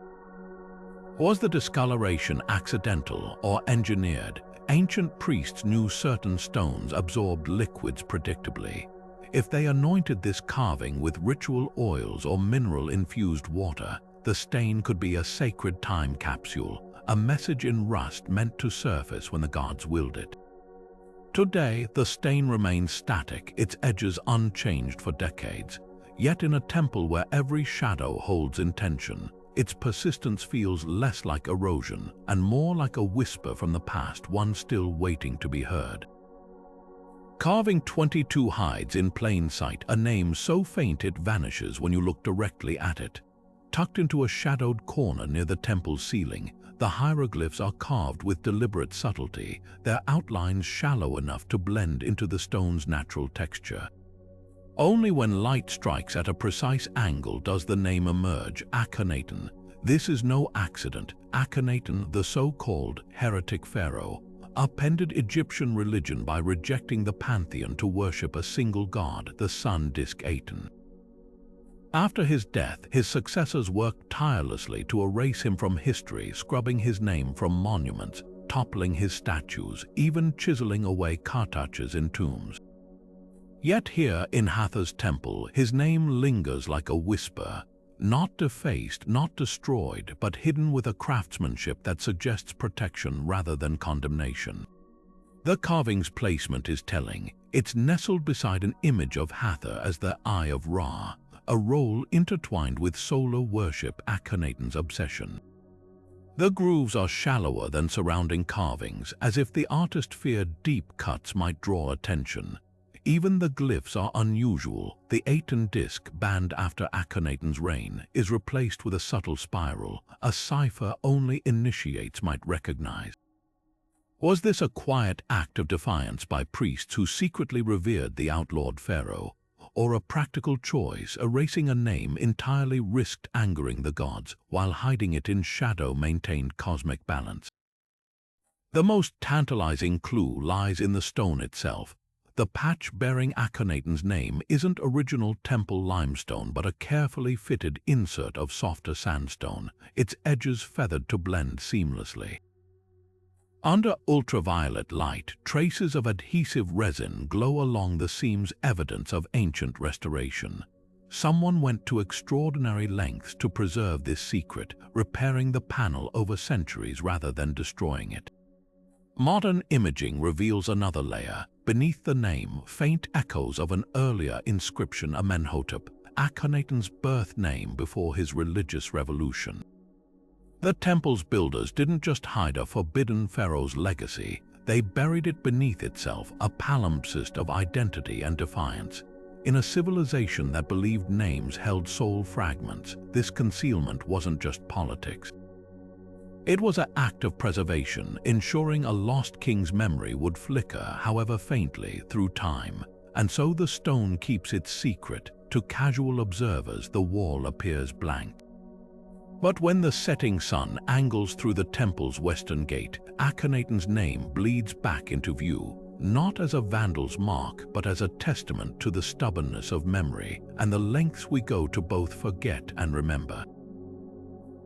Was the discoloration accidental or engineered? Ancient priests knew certain stones absorbed liquids predictably. If they anointed this carving with ritual oils or mineral-infused water, the stain could be a sacred time capsule, a message in rust meant to surface when the gods willed it. Today, the stain remains static, its edges unchanged for decades. Yet in a temple where every shadow holds intention, its persistence feels less like erosion and more like a whisper from the past, one still waiting to be heard. Carving 22 hides in plain sight, a name so faint it vanishes when you look directly at it. Tucked into a shadowed corner near the temple's ceiling, the hieroglyphs are carved with deliberate subtlety, their outlines shallow enough to blend into the stone's natural texture. Only when light strikes at a precise angle does the name emerge, Akhenaten. This is no accident. Akhenaten, the so-called heretic pharaoh, upended Egyptian religion by rejecting the pantheon to worship a single god, the sun disk Aten. After his death, his successors worked tirelessly to erase him from history, scrubbing his name from monuments, toppling his statues, even chiseling away cartouches in tombs. Yet here in Hathor's temple, his name lingers like a whisper, not defaced, not destroyed, but hidden with a craftsmanship that suggests protection rather than condemnation. The carving's placement is telling. It's nestled beside an image of Hathor as the Eye of Ra, a role intertwined with solar worship, Akhenaten's obsession. The grooves are shallower than surrounding carvings, as if the artist feared deep cuts might draw attention. Even the glyphs are unusual. The Aten disk, banned after Akhenaten's reign, is replaced with a subtle spiral, a cipher only initiates might recognize. Was this a quiet act of defiance by priests who secretly revered the outlawed pharaoh, or a practical choice, erasing a name entirely risked angering the gods, while hiding it in shadow maintained cosmic balance? The most tantalizing clue lies in the stone itself. The patch bearing Akhenaten's name isn't original temple limestone but a carefully fitted insert of softer sandstone, its edges feathered to blend seamlessly. Under ultraviolet light, traces of adhesive resin glow along the seams, evidence of ancient restoration. Someone went to extraordinary lengths to preserve this secret, repairing the panel over centuries rather than destroying it. Modern imaging reveals another layer. Beneath the name, faint echoes of an earlier inscription, Amenhotep, Akhenaten's birth name before his religious revolution. The temple's builders didn't just hide a forbidden pharaoh's legacy, they buried it beneath itself, a palimpsest of identity and defiance. In a civilization that believed names held soul fragments, this concealment wasn't just politics. It was an act of preservation, ensuring a lost king's memory would flicker, however faintly, through time. And so the stone keeps its secret. To casual observers, the wall appears blank. But when the setting sun angles through the temple's western gate, Akhenaten's name bleeds back into view, not as a vandal's mark, but as a testament to the stubbornness of memory and the lengths we go to both forget and remember.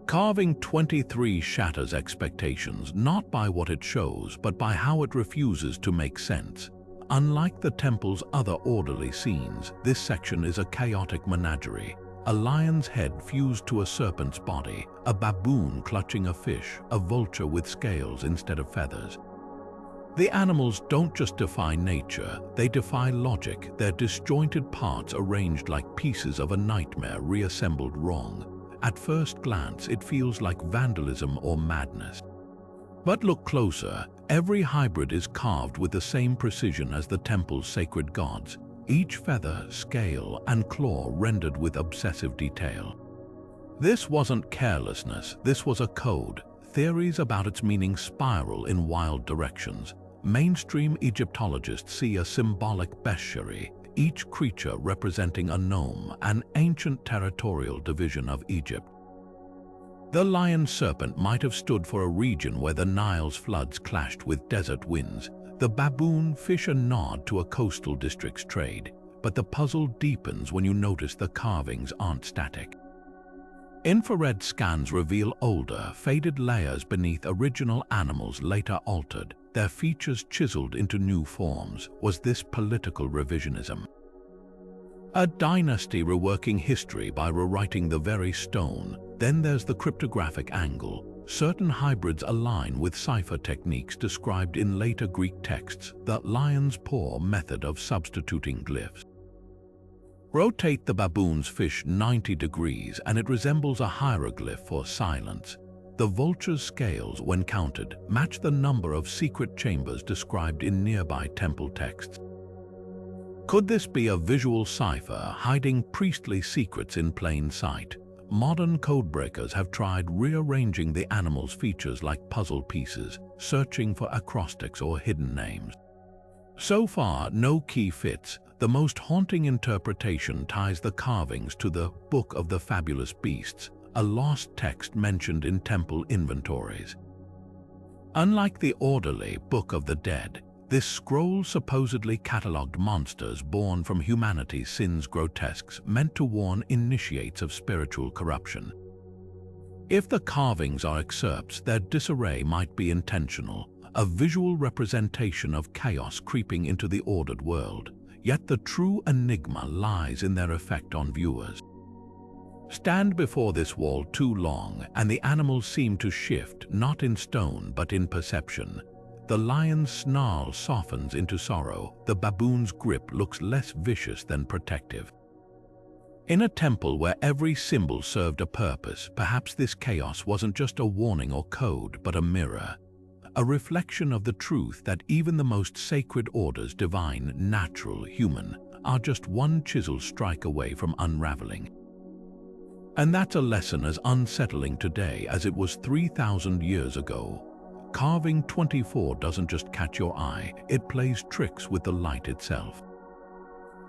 Carving 23 shatters expectations, not by what it shows, but by how it refuses to make sense. Unlike the temple's other orderly scenes, this section is a chaotic menagerie. A lion's head fused to a serpent's body, a baboon clutching a fish, a vulture with scales instead of feathers. The animals don't just defy nature, they defy logic, their disjointed parts arranged like pieces of a nightmare reassembled wrong. At first glance, it feels like vandalism or madness. But look closer, every hybrid is carved with the same precision as the temple's sacred gods. Each feather, scale, and claw rendered with obsessive detail. This wasn't carelessness, this was a code. theories about its meaning spiral in wild directions. Mainstream Egyptologists see a symbolic bestiary, each creature representing a nome, an ancient territorial division of Egypt. The lion serpent might have stood for a region where the Nile's floods clashed with desert winds. The baboon fish a nod to a coastal district's trade. But the puzzle deepens when you notice the carvings aren't static. Infrared scans reveal older, faded layers beneath original animals later altered, their features chiseled into new forms. Was this political revisionism? A dynasty reworking history by rewriting the very stone. Then there's the cryptographic angle. Certain hybrids align with cipher techniques described in later Greek texts, the lion's paw method of substituting glyphs. Rotate the baboon's fish 90 degrees and it resembles a hieroglyph for silence. The vulture's scales, when counted, match the number of secret chambers described in nearby temple texts. Could this be a visual cipher hiding priestly secrets in plain sight? Modern codebreakers have tried rearranging the animal's features like puzzle pieces, searching for acrostics or hidden names. So far, no key fits. The most haunting interpretation ties the carvings to the Book of the Fabulous Beasts, a lost text mentioned in temple inventories. Unlike the orderly Book of the Dead, this scroll supposedly catalogued monsters born from humanity's sins, grotesques meant to warn initiates of spiritual corruption. If the carvings are excerpts, their disarray might be intentional, a visual representation of chaos creeping into the ordered world. Yet the true enigma lies in their effect on viewers. Stand before this wall too long, and the animals seem to shift, not in stone but in perception. The lion's snarl softens into sorrow, the baboon's grip looks less vicious than protective. In a temple where every symbol served a purpose, perhaps this chaos wasn't just a warning or code, but a mirror. A reflection of the truth that even the most sacred orders, divine, natural, human, are just one chisel strike away from unraveling. And that's a lesson as unsettling today as it was 3,000 years ago. Carving 24 doesn't just catch your eye, it plays tricks with the light itself.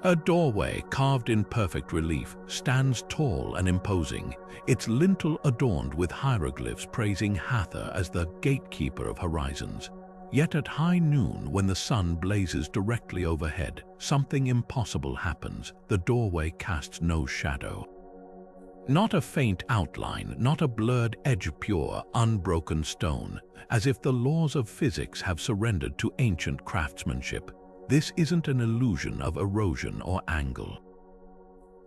A doorway carved in perfect relief stands tall and imposing, its lintel adorned with hieroglyphs praising Hathor as the gatekeeper of horizons. Yet at high noon, when the sun blazes directly overhead, something impossible happens. The doorway casts no shadow. Not a faint outline, not a blurred edge, pure, unbroken stone, as if the laws of physics have surrendered to ancient craftsmanship. This isn't an illusion of erosion or angle.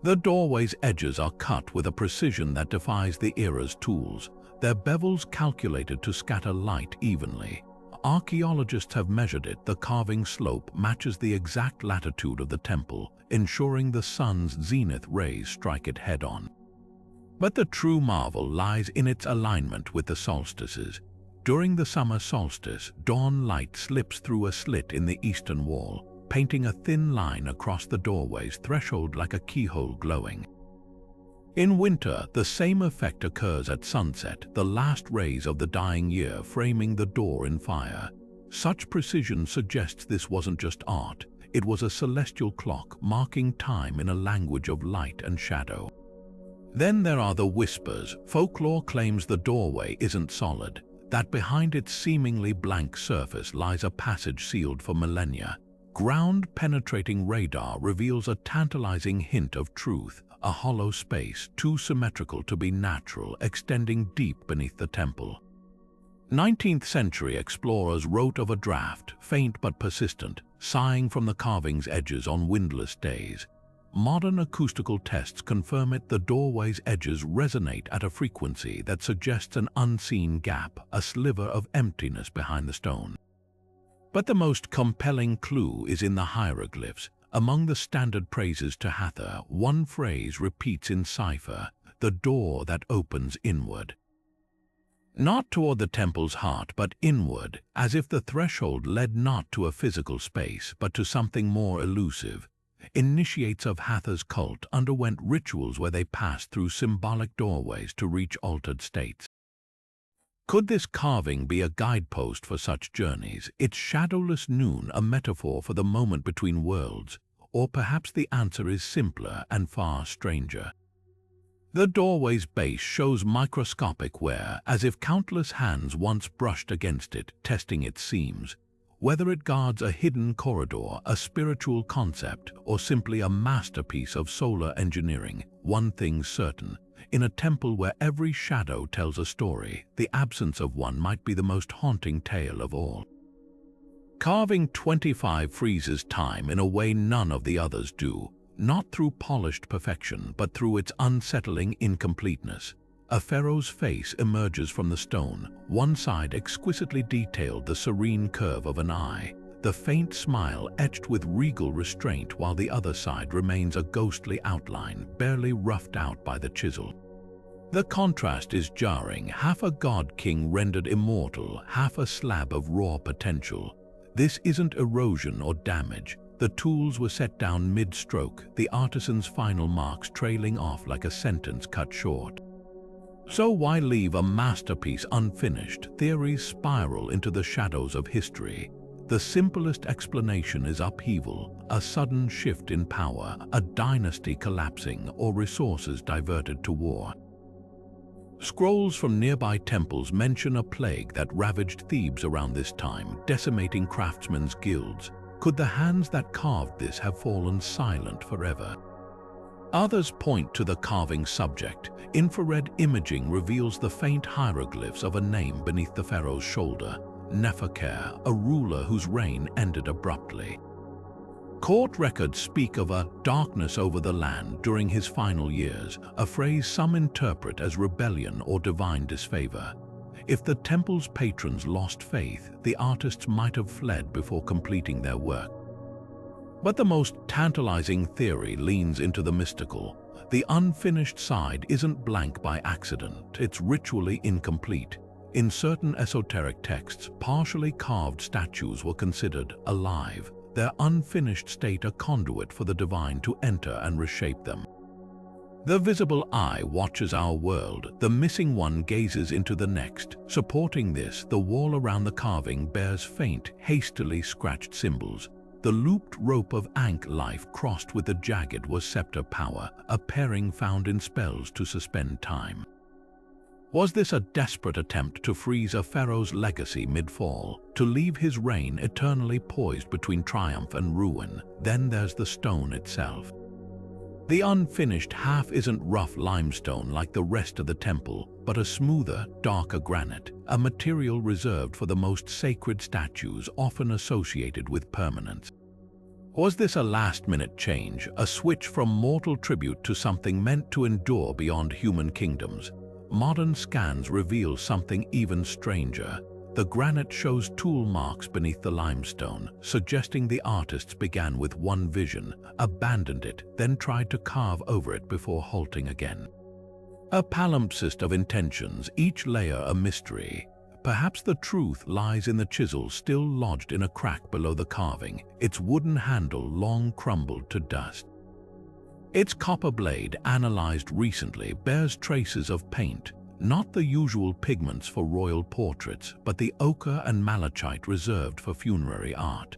The doorway's edges are cut with a precision that defies the era's tools, their bevels calculated to scatter light evenly. Archaeologists have measured it. The carving slope matches the exact latitude of the temple, ensuring the sun's zenith rays strike it head-on. But the true marvel lies in its alignment with the solstices. During the summer solstice, dawn light slips through a slit in the eastern wall, painting a thin line across the doorway's threshold like a keyhole glowing. In winter, the same effect occurs at sunset, the last rays of the dying year framing the door in fire. Such precision suggests this wasn't just art, it was a celestial clock marking time in a language of light and shadow. Then there are the whispers. Folklore claims the doorway isn't solid, that behind its seemingly blank surface lies a passage sealed for millennia. Ground-penetrating radar reveals a tantalizing hint of truth, a hollow space too symmetrical to be natural, extending deep beneath the temple. 19th century explorers wrote of a draft, faint but persistent, sighing from the carving's edges on windless days. Modern acoustical tests confirm it. The doorway's edges resonate at a frequency that suggests an unseen gap, a sliver of emptiness behind the stone. But the most compelling clue is in the hieroglyphs. Among the standard praises to Hathor, one phrase repeats in cipher, the door that opens inward. Not toward the temple's heart, but inward, as if the threshold led not to a physical space, but to something more elusive. Initiates of Hathor's cult underwent rituals where they passed through symbolic doorways to reach altered states. Could this carving be a guidepost for such journeys, its shadowless noon a metaphor for the moment between worlds, or perhaps the answer is simpler and far stranger? The doorway's base shows microscopic wear, as if countless hands once brushed against it, testing its seams. Whether it guards a hidden corridor, a spiritual concept, or simply a masterpiece of solar engineering, one thing's certain. In a temple where every shadow tells a story, the absence of one might be the most haunting tale of all. Carving 25 freezes time in a way none of the others do, not through polished perfection, but through its unsettling incompleteness. A pharaoh's face emerges from the stone, one side exquisitely detailed, the serene curve of an eye, the faint smile etched with regal restraint, while the other side remains a ghostly outline, barely roughed out by the chisel. The contrast is jarring, half a god-king rendered immortal, half a slab of raw potential. This isn't erosion or damage. The tools were set down mid-stroke, the artisan's final marks trailing off like a sentence cut short. So why leave a masterpiece unfinished? Theories spiral into the shadows of history. The simplest explanation is upheaval, a sudden shift in power, a dynasty collapsing, or resources diverted to war. Scrolls from nearby temples mention a plague that ravaged Thebes around this time, decimating craftsmen's guilds. Could the hands that carved this have fallen silent forever? Others point to the carving subject. Infrared imaging reveals the faint hieroglyphs of a name beneath the pharaoh's shoulder, Neferker, a ruler whose reign ended abruptly. Court records speak of a darkness over the land during his final years, a phrase some interpret as rebellion or divine disfavor. If the temple's patrons lost faith, the artists might have fled before completing their work. But the most tantalizing theory leans into the mystical. The unfinished side isn't blank by accident, it's ritually incomplete. In certain esoteric texts, partially carved statues were considered alive, their unfinished state a conduit for the divine to enter and reshape them. The visible eye watches our world, the missing one gazes into the next. Supporting this, the wall around the carving bears faint, hastily scratched symbols. The looped rope of Ankh life crossed with the jagged was scepter power, a pairing found in spells to suspend time. Was this a desperate attempt to freeze a pharaoh's legacy mid-fall, to leave his reign eternally poised between triumph and ruin? Then there's the stone itself. The unfinished half isn't rough limestone like the rest of the temple, but a smoother, darker granite, a material reserved for the most sacred statues often associated with permanence. Was this a last-minute change, a switch from mortal tribute to something meant to endure beyond human kingdoms? Modern scans reveal something even stranger. The granite shows tool marks beneath the limestone, suggesting the artists began with one vision, abandoned it, then tried to carve over it before halting again. A palimpsest of intentions, each layer a mystery. Perhaps the truth lies in the chisel still lodged in a crack below the carving, its wooden handle long crumbled to dust. Its copper blade, analyzed recently, bears traces of paint, not the usual pigments for royal portraits, but the ochre and malachite reserved for funerary art.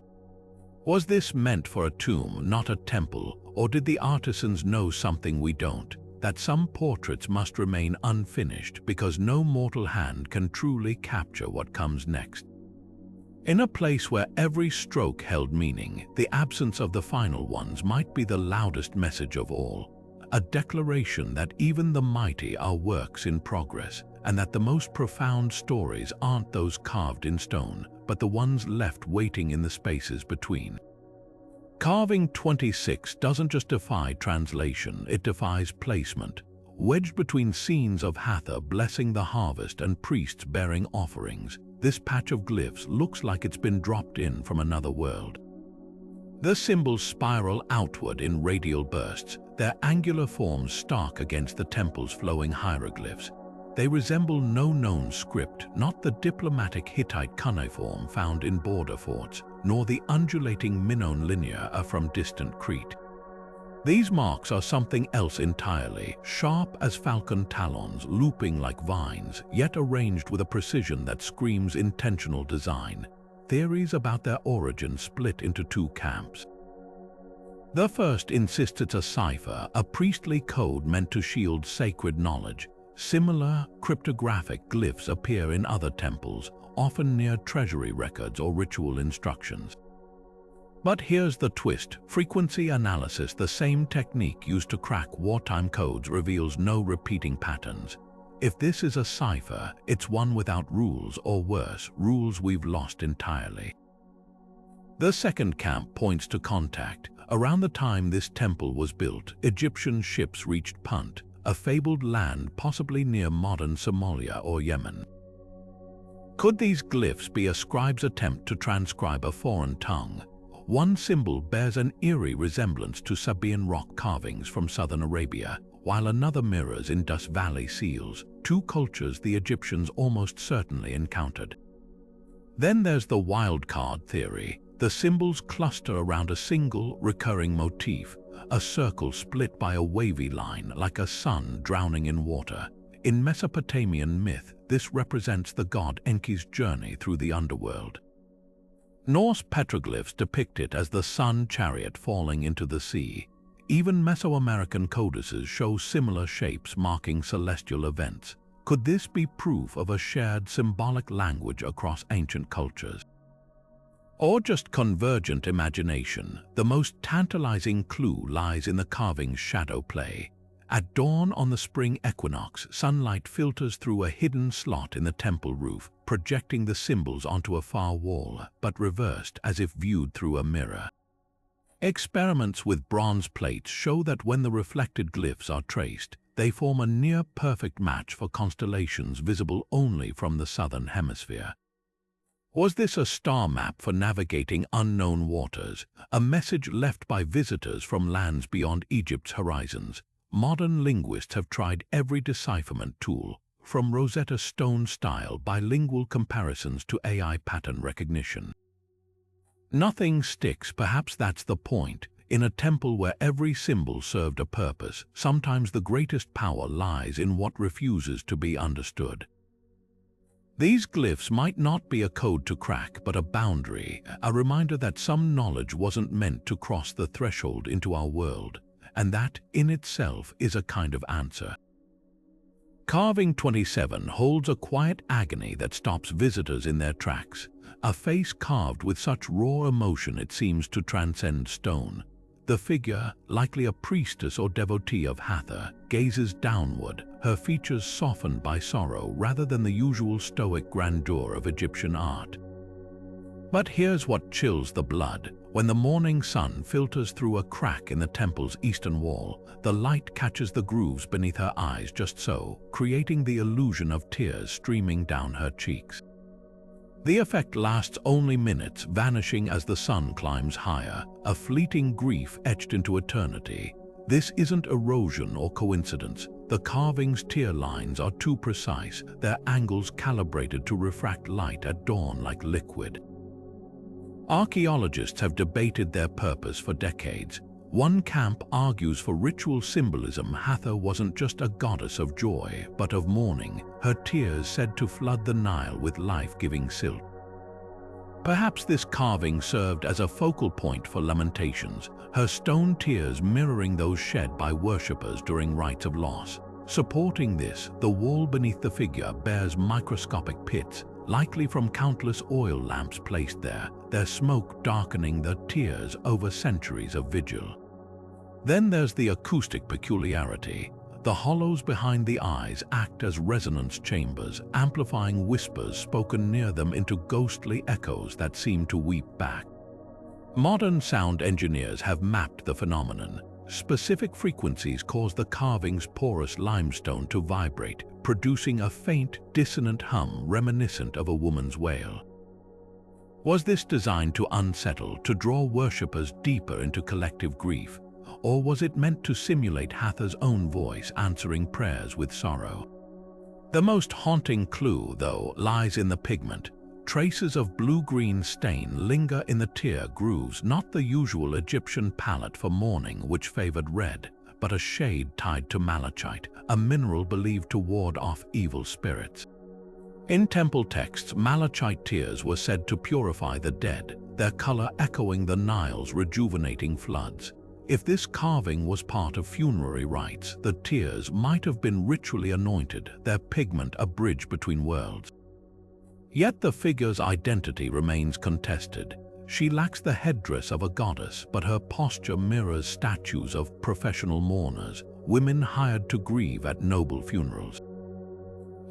Was this meant for a tomb, not a temple, or did the artisans know something we don't, that some portraits must remain unfinished because no mortal hand can truly capture what comes next? In a place where every stroke held meaning, the absence of the final ones might be the loudest message of all. A declaration that even the mighty are works in progress, and that the most profound stories aren't those carved in stone, but the ones left waiting in the spaces between. Carving 26 doesn't just defy translation, it defies placement. Wedged between scenes of Hathor blessing the harvest and priests bearing offerings, this patch of glyphs looks like it's been dropped in from another world. The symbols spiral outward in radial bursts, their angular forms stark against the temple's flowing hieroglyphs. They resemble no known script, not the diplomatic Hittite cuneiform found in border forts, nor the undulating Minoan linear from distant Crete. These marks are something else entirely, sharp as falcon talons, looping like vines, yet arranged with a precision that screams intentional design. Theories about their origin split into two camps. The first insists it's a cipher, a priestly code meant to shield sacred knowledge. Similar cryptographic glyphs appear in other temples, often near treasury records or ritual instructions. But here's the twist. Frequency analysis, the same technique used to crack wartime codes, reveals no repeating patterns. If this is a cipher, it's one without rules, or worse, rules we've lost entirely. The second camp points to contact. Around the time this temple was built, Egyptian ships reached Punt, a fabled land possibly near modern Somalia or Yemen. Could these glyphs be a scribe's attempt to transcribe a foreign tongue? One symbol bears an eerie resemblance to Sabaean rock carvings from southern Arabia, while another mirrors Indus Valley seals, two cultures the Egyptians almost certainly encountered. Then there's the wild card theory. The symbols cluster around a single recurring motif, a circle split by a wavy line like a sun drowning in water. In Mesopotamian myth, this represents the god Enki's journey through the underworld. Norse petroglyphs depict it as the sun chariot falling into the sea. Even Mesoamerican codices show similar shapes marking celestial events. Could this be proof of a shared symbolic language across ancient cultures? Or just convergent imagination? The most tantalizing clue lies in the carving's shadow play. At dawn on the spring equinox, sunlight filters through a hidden slot in the temple roof, projecting the symbols onto a far wall, but reversed as if viewed through a mirror. Experiments with bronze plates show that when the reflected glyphs are traced, they form a near-perfect match for constellations visible only from the southern hemisphere. Was this a star map for navigating unknown waters, a message left by visitors from lands beyond Egypt's horizons? Modern linguists have tried every decipherment tool, from Rosetta Stone-style bilingual comparisons to AI pattern recognition. Nothing sticks. Perhaps that's the point. In a temple where every symbol served a purpose, sometimes the greatest power lies in what refuses to be understood. These glyphs might not be a code to crack, but a boundary, a reminder that some knowledge wasn't meant to cross the threshold into our world. And that, in itself, is a kind of answer. Carving 27 holds a quiet agony that stops visitors in their tracks, a face carved with such raw emotion it seems to transcend stone. The figure, likely a priestess or devotee of Hathor, gazes downward, her features softened by sorrow rather than the usual stoic grandeur of Egyptian art. But here's what chills the blood. When the morning sun filters through a crack in the temple's eastern wall, the light catches the grooves beneath her eyes just so, creating the illusion of tears streaming down her cheeks. The effect lasts only minutes, vanishing as the sun climbs higher, a fleeting grief etched into eternity. This isn't erosion or coincidence. The carving's tear lines are too precise, their angles calibrated to refract light at dawn like liquid. Archaeologists have debated their purpose for decades. One camp argues for ritual symbolism. Hathor wasn't just a goddess of joy, but of mourning, her tears said to flood the Nile with life-giving silt. Perhaps this carving served as a focal point for lamentations, her stone tears mirroring those shed by worshippers during rites of loss. Supporting this, the wall beneath the figure bears microscopic pits, likely from countless oil lamps placed there, their smoke darkening the tears over centuries of vigil. Then there's the acoustic peculiarity. The hollows behind the eyes act as resonance chambers, amplifying whispers spoken near them into ghostly echoes that seem to weep back. Modern sound engineers have mapped the phenomenon. Specific frequencies cause the carving's porous limestone to vibrate, producing a faint, dissonant hum reminiscent of a woman's wail. Was this designed to unsettle, to draw worshippers deeper into collective grief? Or was it meant to simulate Hathor's own voice answering prayers with sorrow? The most haunting clue, though, lies in the pigment. Traces of blue-green stain linger in the tear grooves, not the usual Egyptian palette for mourning which favored red, but a shade tied to malachite, a mineral believed to ward off evil spirits. In temple texts, malachite tears were said to purify the dead, their color echoing the Nile's rejuvenating floods. If this carving was part of funerary rites, the tears might have been ritually anointed, their pigment a bridge between worlds. Yet the figure's identity remains contested. She lacks the headdress of a goddess, but her posture mirrors statues of professional mourners, women hired to grieve at noble funerals.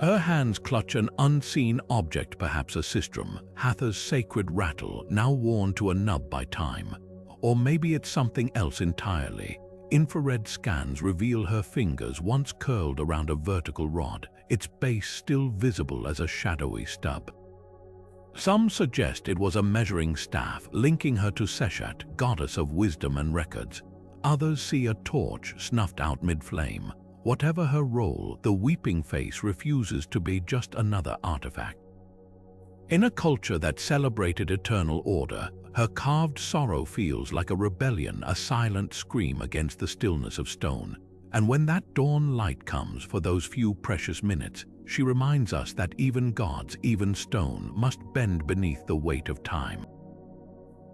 Her hands clutch an unseen object, perhaps a sistrum, Hathor's sacred rattle, now worn to a nub by time. Or maybe it's something else entirely. Infrared scans reveal her fingers once curled around a vertical rod, its base still visible as a shadowy stub. Some suggest it was a measuring staff linking her to Seshat, goddess of wisdom and records. Others see a torch snuffed out mid-flame. Whatever her role, the weeping face refuses to be just another artifact. In a culture that celebrated eternal order, her carved sorrow feels like a rebellion, a silent scream against the stillness of stone. And when that dawn light comes for those few precious minutes, she reminds us that even gods, even stone, must bend beneath the weight of time.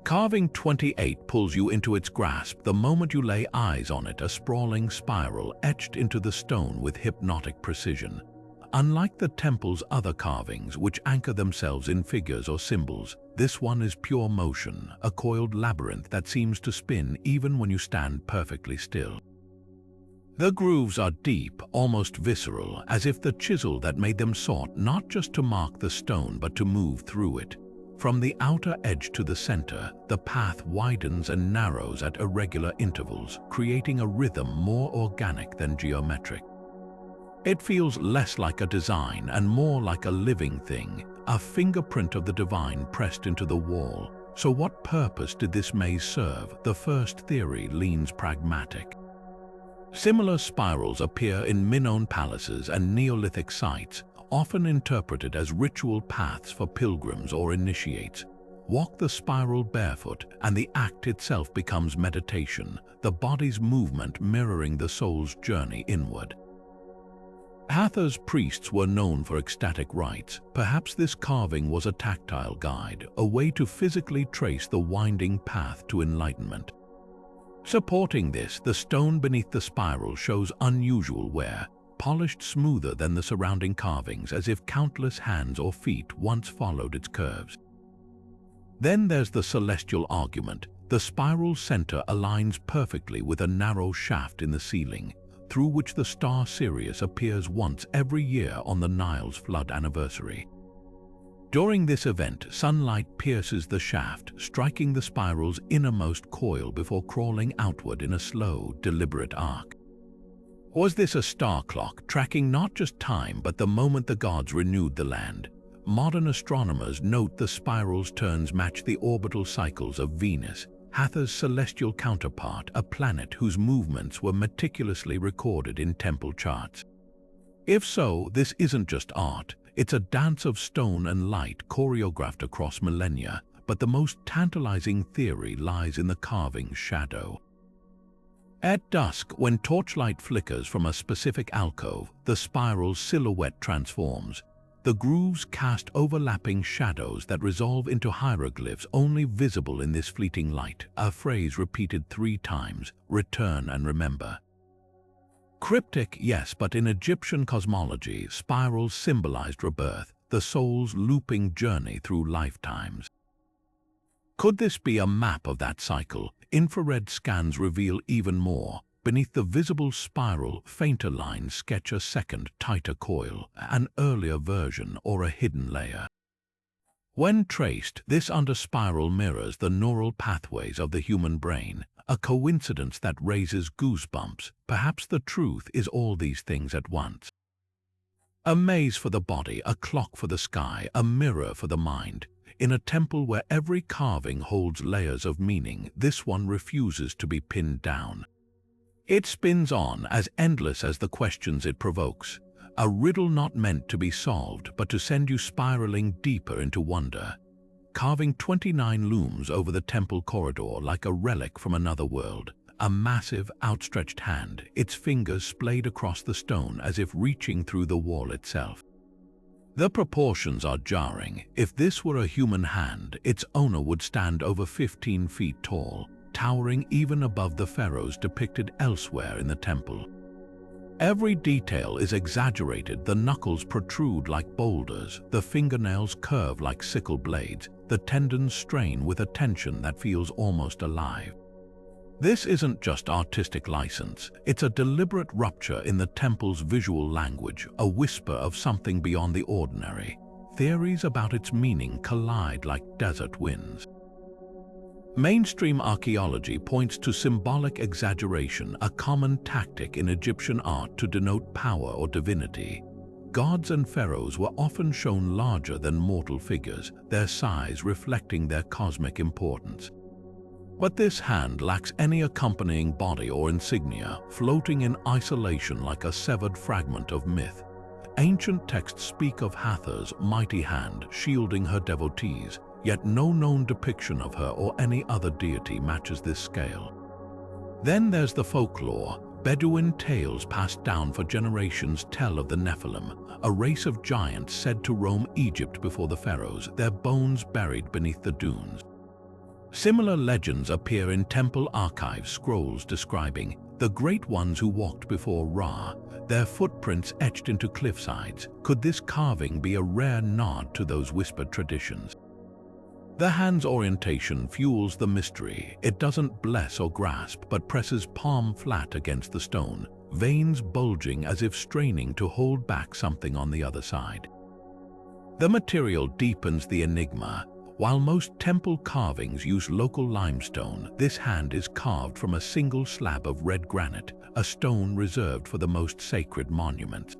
Carving 28 pulls you into its grasp the moment you lay eyes on it, a sprawling spiral etched into the stone with hypnotic precision. Unlike the temple's other carvings, which anchor themselves in figures or symbols, this one is pure motion, a coiled labyrinth that seems to spin even when you stand perfectly still. The grooves are deep, almost visceral, as if the chisel that made them sought not just to mark the stone but to move through it. From the outer edge to the center, the path widens and narrows at irregular intervals, creating a rhythm more organic than geometric. It feels less like a design and more like a living thing, a fingerprint of the divine pressed into the wall. So what purpose did this maze serve? The first theory leans pragmatic. Similar spirals appear in Minoan palaces and Neolithic sites, often interpreted as ritual paths for pilgrims or initiates. Walk the spiral barefoot, and the act itself becomes meditation, the body's movement mirroring the soul's journey inward. Hathor's priests were known for ecstatic rites. Perhaps this carving was a tactile guide, a way to physically trace the winding path to enlightenment. Supporting this, the stone beneath the spiral shows unusual wear, polished smoother than the surrounding carvings, as if countless hands or feet once followed its curves. Then there's the celestial argument. The spiral's center aligns perfectly with a narrow shaft in the ceiling, through which the star Sirius appears once every year on the Nile's flood anniversary. During this event, sunlight pierces the shaft, striking the spiral's innermost coil before crawling outward in a slow, deliberate arc. Was this a star clock, tracking not just time but the moment the gods renewed the land? Modern astronomers note the spiral's turns match the orbital cycles of Venus, Hathor's celestial counterpart, a planet whose movements were meticulously recorded in temple charts. If so, this isn't just art. It's a dance of stone and light choreographed across millennia, but the most tantalizing theory lies in the carving's shadow. At dusk, when torchlight flickers from a specific alcove, the spiral's silhouette transforms. The grooves cast overlapping shadows that resolve into hieroglyphs only visible in this fleeting light, a phrase repeated 3 times, return and remember. Cryptic, yes, but in Egyptian cosmology, spirals symbolized rebirth, the soul's looping journey through lifetimes. Could this be a map of that cycle? Infrared scans reveal even more. Beneath the visible spiral, fainter lines sketch a second, tighter coil, an earlier version or a hidden layer. When traced, this under-spiral mirrors the neural pathways of the human brain, a coincidence that raises goosebumps. Perhaps the truth is all these things at once. A maze for the body, a clock for the sky, a mirror for the mind. In a temple where every carving holds layers of meaning, this one refuses to be pinned down. It spins on, as endless as the questions it provokes. a riddle not meant to be solved but to send you spiraling deeper into wonder. Carving 29 looms over the temple corridor like a relic from another world, a massive outstretched hand, its fingers splayed across the stone as if reaching through the wall itself. The proportions are jarring. If this were a human hand, its owner would stand over 15 feet tall, towering even above the pharaohs depicted elsewhere in the temple. Every detail is exaggerated. The knuckles protrude like boulders, the fingernails curve like sickle blades, the tendons strain with a tension that feels almost alive. This isn't just artistic license, it's a deliberate rupture in the temple's visual language, a whisper of something beyond the ordinary. Theories about its meaning collide like desert winds. Mainstream archaeology points to symbolic exaggeration, a common tactic in Egyptian art to denote power or divinity. Gods and pharaohs were often shown larger than mortal figures, their size reflecting their cosmic importance. But this hand lacks any accompanying body or insignia, floating in isolation like a severed fragment of myth. Ancient texts speak of Hathor's mighty hand shielding her devotees, yet no known depiction of her or any other deity matches this scale. Then there's the folklore. Bedouin tales passed down for generations tell of the Nephilim, a race of giants said to roam Egypt before the pharaohs, their bones buried beneath the dunes. Similar legends appear in temple archive scrolls describing the great ones who walked before Ra, their footprints etched into cliffsides. Could this carving be a rare nod to those whispered traditions? The hand's orientation fuels the mystery. It doesn't bless or grasp, but presses palm flat against the stone, veins bulging as if straining to hold back something on the other side. The material deepens the enigma. While most temple carvings use local limestone, this hand is carved from a single slab of red granite, a stone reserved for the most sacred monuments.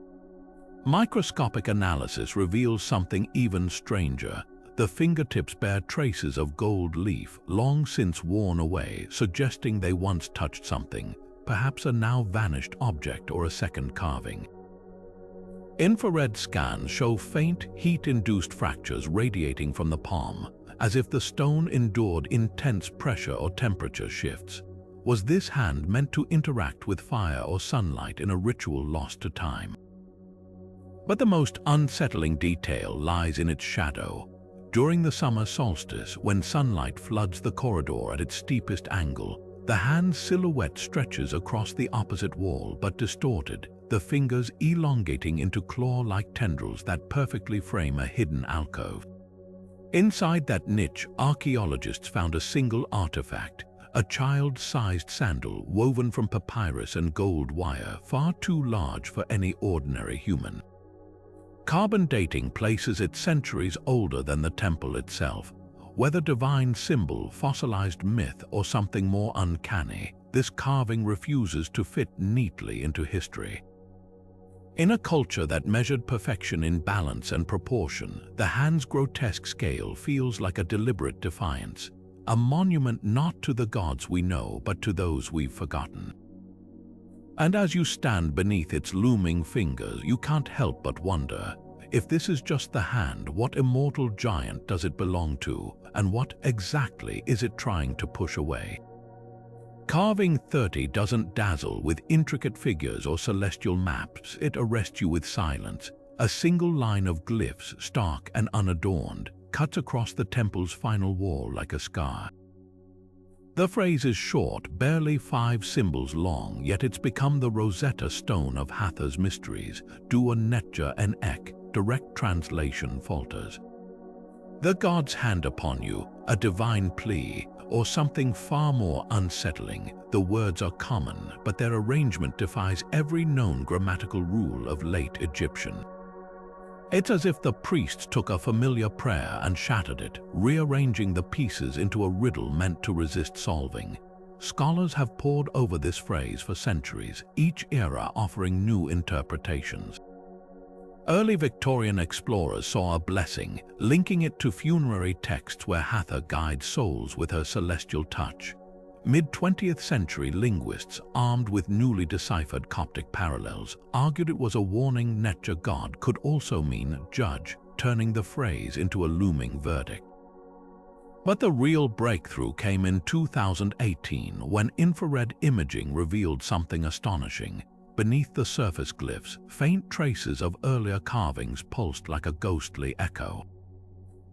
Microscopic analysis reveals something even stranger. The fingertips bear traces of gold leaf, long since worn away, suggesting they once touched something, perhaps a now vanished object or a second carving. Infrared scans show faint, heat-induced fractures radiating from the palm, as if the stone endured intense pressure or temperature shifts. Was this hand meant to interact with fire or sunlight in a ritual lost to time? But the most unsettling detail lies in its shadow. During the summer solstice, when sunlight floods the corridor at its steepest angle, the hand's silhouette stretches across the opposite wall but distorted, the fingers elongating into claw-like tendrils that perfectly frame a hidden alcove. Inside that niche, archaeologists found a single artifact, a child-sized sandal woven from papyrus and gold wire, far too large for any ordinary human. Carbon dating places it centuries older than the temple itself. Whether divine symbol, fossilized myth, or something more uncanny, this carving refuses to fit neatly into history. In a culture that measured perfection in balance and proportion, the hand's grotesque scale feels like a deliberate defiance, a monument not to the gods we know but to those we've forgotten. And as you stand beneath its looming fingers, you can't help but wonder, if this is just the hand, what immortal giant does it belong to, and what exactly is it trying to push away? Carving 30 doesn't dazzle with intricate figures or celestial maps, it arrests you with silence. A single line of glyphs, stark and unadorned, cuts across the temple's final wall like a scar. The phrase is short, barely 5 symbols long, yet it's become the Rosetta Stone of Hathor's mysteries. Dua Netja en Ek, direct translation falters. The god's hand upon you, a divine plea, or something far more unsettling. The words are common, but their arrangement defies every known grammatical rule of late Egyptian. It's as if the priests took a familiar prayer and shattered it, rearranging the pieces into a riddle meant to resist solving. Scholars have pored over this phrase for centuries, each era offering new interpretations. Early Victorian explorers saw a blessing, linking it to funerary texts where Hathor guides souls with her celestial touch. Mid-20th century linguists, armed with newly deciphered Coptic parallels, argued it was a warning Netja God could also mean judge, turning the phrase into a looming verdict. But the real breakthrough came in 2018 when infrared imaging revealed something astonishing. Beneath the surface glyphs, faint traces of earlier carvings pulsed like a ghostly echo.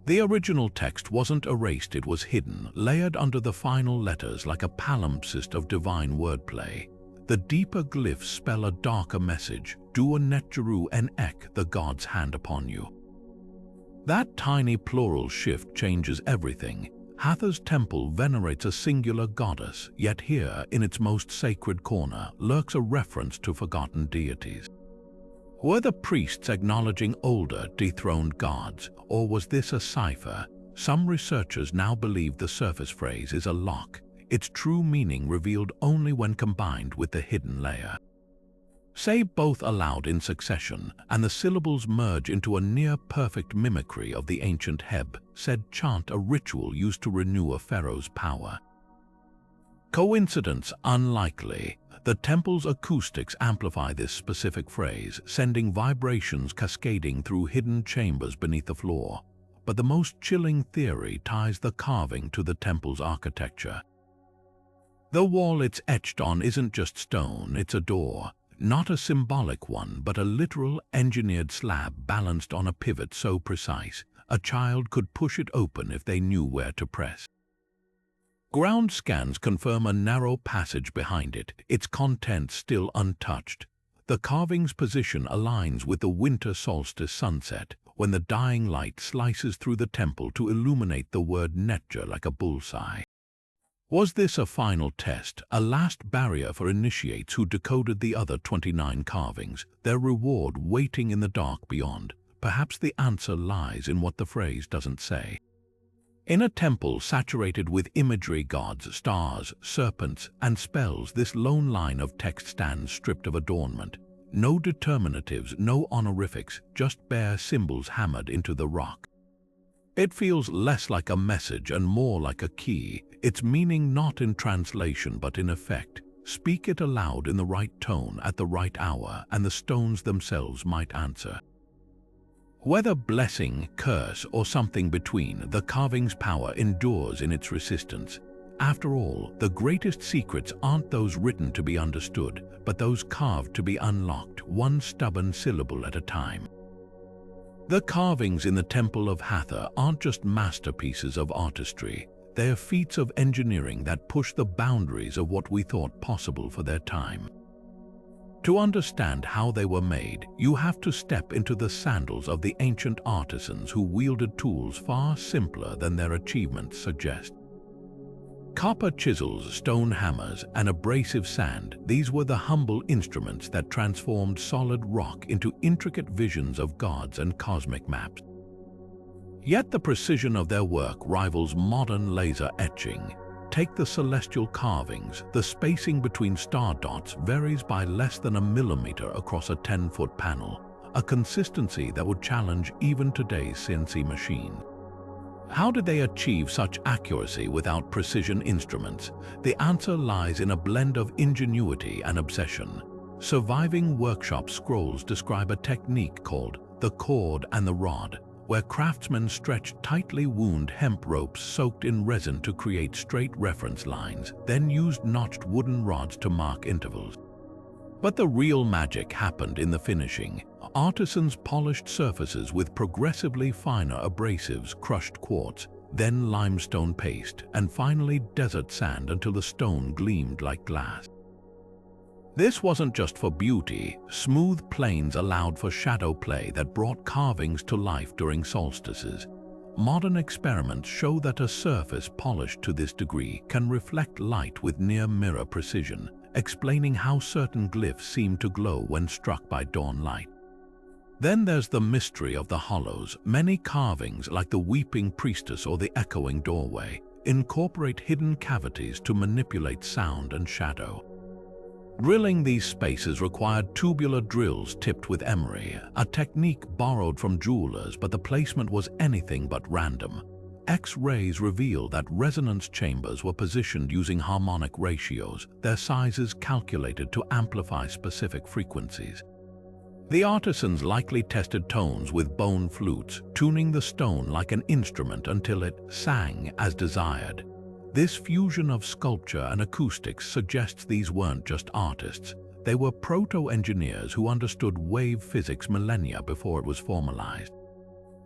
The original text wasn't erased, it was hidden, layered under the final letters like a palimpsest of divine wordplay. The deeper glyphs spell a darker message, Dua Netjeru en Ek, the God's hand upon you. That tiny plural shift changes everything. Hathor's temple venerates a singular goddess, yet here, in its most sacred corner, lurks a reference to forgotten deities. Were the priests acknowledging older, dethroned gods, or was this a cipher? Some researchers now believe the surface phrase is a lock, its true meaning revealed only when combined with the hidden layer. Say both aloud in succession, and the syllables merge into a near-perfect mimicry of the ancient Heb, said chant, a ritual used to renew a pharaoh's power. Coincidence unlikely. The temple's acoustics amplify this specific phrase, sending vibrations cascading through hidden chambers beneath the floor. But the most chilling theory ties the carving to the temple's architecture. The wall it's etched on isn't just stone, it's a door. Not a symbolic one, but a literal engineered slab balanced on a pivot so precise, a child could push it open if they knew where to press. Ground scans confirm a narrow passage behind it, its contents still untouched. The carving's position aligns with the winter solstice sunset, when the dying light slices through the temple to illuminate the word Netja like a bullseye. Was this a final test, a last barrier for initiates who decoded the other 29 carvings, their reward waiting in the dark beyond? Perhaps the answer lies in what the phrase doesn't say. In a temple saturated with imagery, gods, stars, serpents, and spells, this lone line of text stands stripped of adornment. No determinatives, no honorifics, just bare symbols hammered into the rock. It feels less like a message and more like a key, its meaning not in translation but in effect. Speak it aloud in the right tone at the right hour, and the stones themselves might answer. Whether blessing, curse, or something between, the carving's power endures in its resistance. After all, the greatest secrets aren't those written to be understood, but those carved to be unlocked, one stubborn syllable at a time. The carvings in the Temple of Hathor aren't just masterpieces of artistry. They are feats of engineering that push the boundaries of what we thought possible for their time. To understand how they were made, you have to step into the sandals of the ancient artisans who wielded tools far simpler than their achievements suggest. Copper chisels, stone hammers, and abrasive sand, these were the humble instruments that transformed solid rock into intricate visions of gods and cosmic maps. Yet the precision of their work rivals modern laser etching. Take the celestial carvings. The spacing between star dots varies by less than a millimeter across a 10-foot panel, a consistency that would challenge even today's CNC machine. How did they achieve such accuracy without precision instruments? The answer lies in a blend of ingenuity and obsession. Surviving workshop scrolls describe a technique called the cord and the rod, where craftsmen stretched tightly wound hemp ropes soaked in resin to create straight reference lines, then used notched wooden rods to mark intervals. But the real magic happened in the finishing. Artisans polished surfaces with progressively finer abrasives, crushed quartz, then limestone paste, and finally desert sand until the stone gleamed like glass. This wasn't just for beauty. Smooth planes allowed for shadow play that brought carvings to life during solstices. Modern experiments show that a surface polished to this degree can reflect light with near-mirror precision, explaining how certain glyphs seem to glow when struck by dawn light. Then there's the mystery of the hollows. Many carvings, like the Weeping Priestess or the Echoing Doorway, incorporate hidden cavities to manipulate sound and shadow. Drilling these spaces required tubular drills tipped with emery, a technique borrowed from jewelers, but the placement was anything but random. X-rays reveal that resonance chambers were positioned using harmonic ratios, their sizes calculated to amplify specific frequencies. The artisans likely tested tones with bone flutes, tuning the stone like an instrument until it sang as desired. This fusion of sculpture and acoustics suggests these weren't just artists. They were proto-engineers who understood wave physics millennia before it was formalized.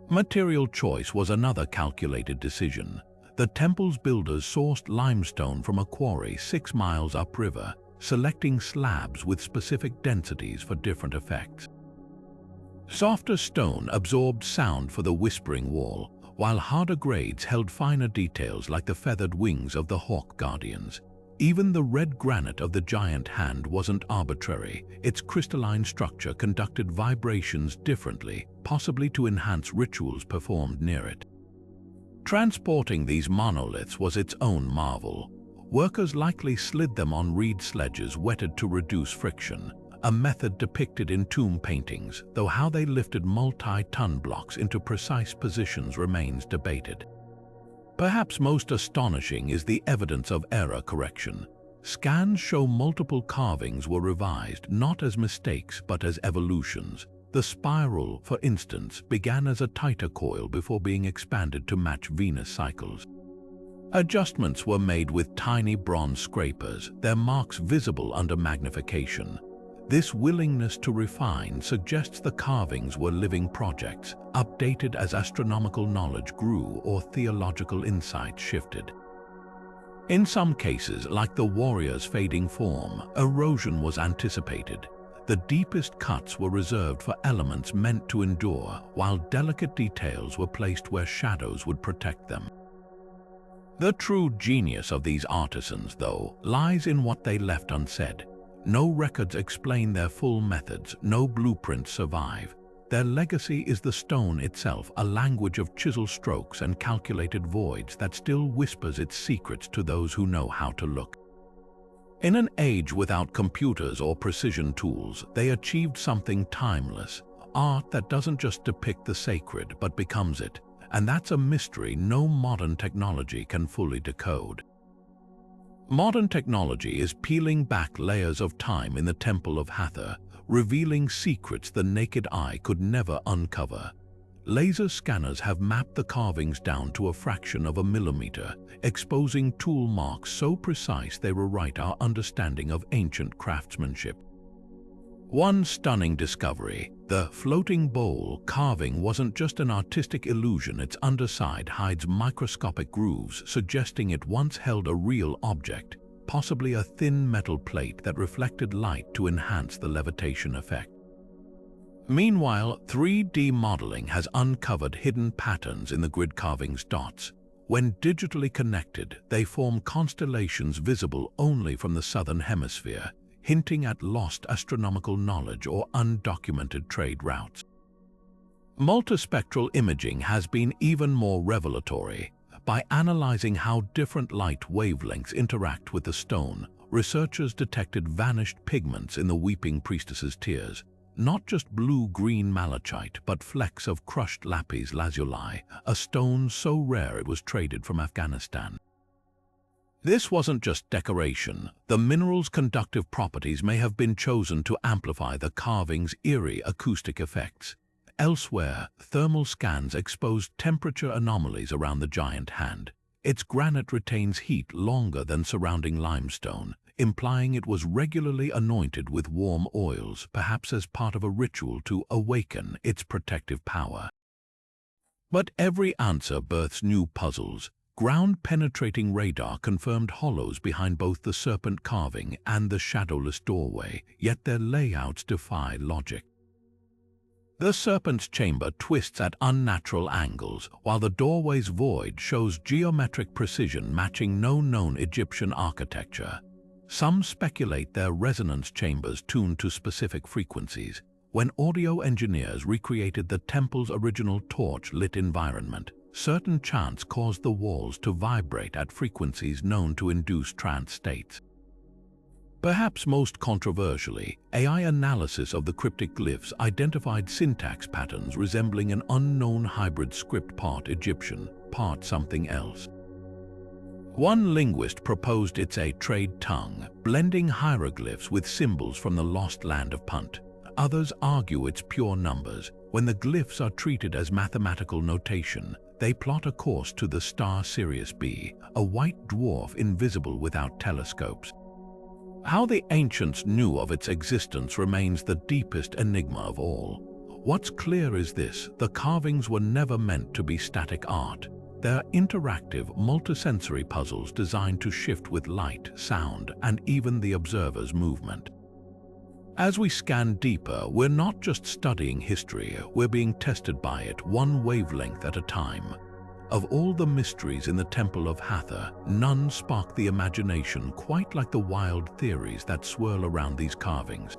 Material choice was another calculated decision. The temple's builders sourced limestone from a quarry 6 miles upriver, selecting slabs with specific densities for different effects. Softer stone absorbed sound for the whispering wall, while harder grades held finer details like the feathered wings of the hawk guardians. Even the red granite of the giant hand wasn't arbitrary. Its crystalline structure conducted vibrations differently, possibly to enhance rituals performed near it. Transporting these monoliths was its own marvel. Workers likely slid them on reed sledges wetted to reduce friction, a method depicted in tomb paintings, though how they lifted multi-ton blocks into precise positions remains debated. Perhaps most astonishing is the evidence of error correction. Scans show multiple carvings were revised not as mistakes but as evolutions. The spiral, for instance, began as a tighter coil before being expanded to match Venus cycles. Adjustments were made with tiny bronze scrapers, their marks visible under magnification. This willingness to refine suggests the carvings were living projects, updated as astronomical knowledge grew or theological insight shifted. In some cases, like the warrior's fading form, erosion was anticipated. The deepest cuts were reserved for elements meant to endure, while delicate details were placed where shadows would protect them. The true genius of these artisans, though, lies in what they left unsaid. No records explain their full methods, no blueprints survive. Their legacy is the stone itself, a language of chiseled strokes and calculated voids that still whispers its secrets to those who know how to look. In an age without computers or precision tools, they achieved something timeless, art that doesn't just depict the sacred but becomes it, and that's a mystery no modern technology can fully decode. Modern technology is peeling back layers of time in the Temple of Hathor, revealing secrets the naked eye could never uncover. Laser scanners have mapped the carvings down to a fraction of a millimeter, exposing tool marks so precise they rewrite our understanding of ancient craftsmanship. One stunning discovery, the floating bowl carving wasn't just an artistic illusion. Its underside hides microscopic grooves, suggesting it once held a real object, possibly a thin metal plate that reflected light to enhance the levitation effect. Meanwhile, 3D modeling has uncovered hidden patterns in the grid carving's dots. When digitally connected, they form constellations visible only from the southern hemisphere, hinting at lost astronomical knowledge or undocumented trade routes. Multispectral imaging has been even more revelatory. By analyzing how different light wavelengths interact with the stone, researchers detected vanished pigments in the weeping priestess's tears. Not just blue-green malachite, but flecks of crushed lapis lazuli, a stone so rare it was traded from Afghanistan. This wasn't just decoration. The mineral's conductive properties may have been chosen to amplify the carving's eerie acoustic effects. Elsewhere, thermal scans exposed temperature anomalies around the giant hand. Its granite retains heat longer than surrounding limestone, implying it was regularly anointed with warm oils, perhaps as part of a ritual to awaken its protective power. But every answer births new puzzles. Ground-penetrating radar confirmed hollows behind both the serpent carving and the shadowless doorway, yet their layouts defy logic. The serpent's chamber twists at unnatural angles, while the doorway's void shows geometric precision matching no known Egyptian architecture. Some speculate they're resonance chambers tuned to specific frequencies. When audio engineers recreated the temple's original torch-lit environment, certain chants caused the walls to vibrate at frequencies known to induce trance states. Perhaps most controversially, AI analysis of the cryptic glyphs identified syntax patterns resembling an unknown hybrid script part Egyptian, part something else. One linguist proposed it's a trade tongue, blending hieroglyphs with symbols from the lost land of Punt. Others argue it's pure numbers. When the glyphs are treated as mathematical notation, they plot a course to the star Sirius B, a white dwarf invisible without telescopes. How the ancients knew of its existence remains the deepest enigma of all. What's clear is this: the carvings were never meant to be static art. They're interactive, multisensory puzzles designed to shift with light, sound, and even the observer's movement. As we scan deeper, we're not just studying history, we're being tested by it, one wavelength at a time. Of all the mysteries in the Temple of Hathor, none spark the imagination quite like the wild theories that swirl around these carvings.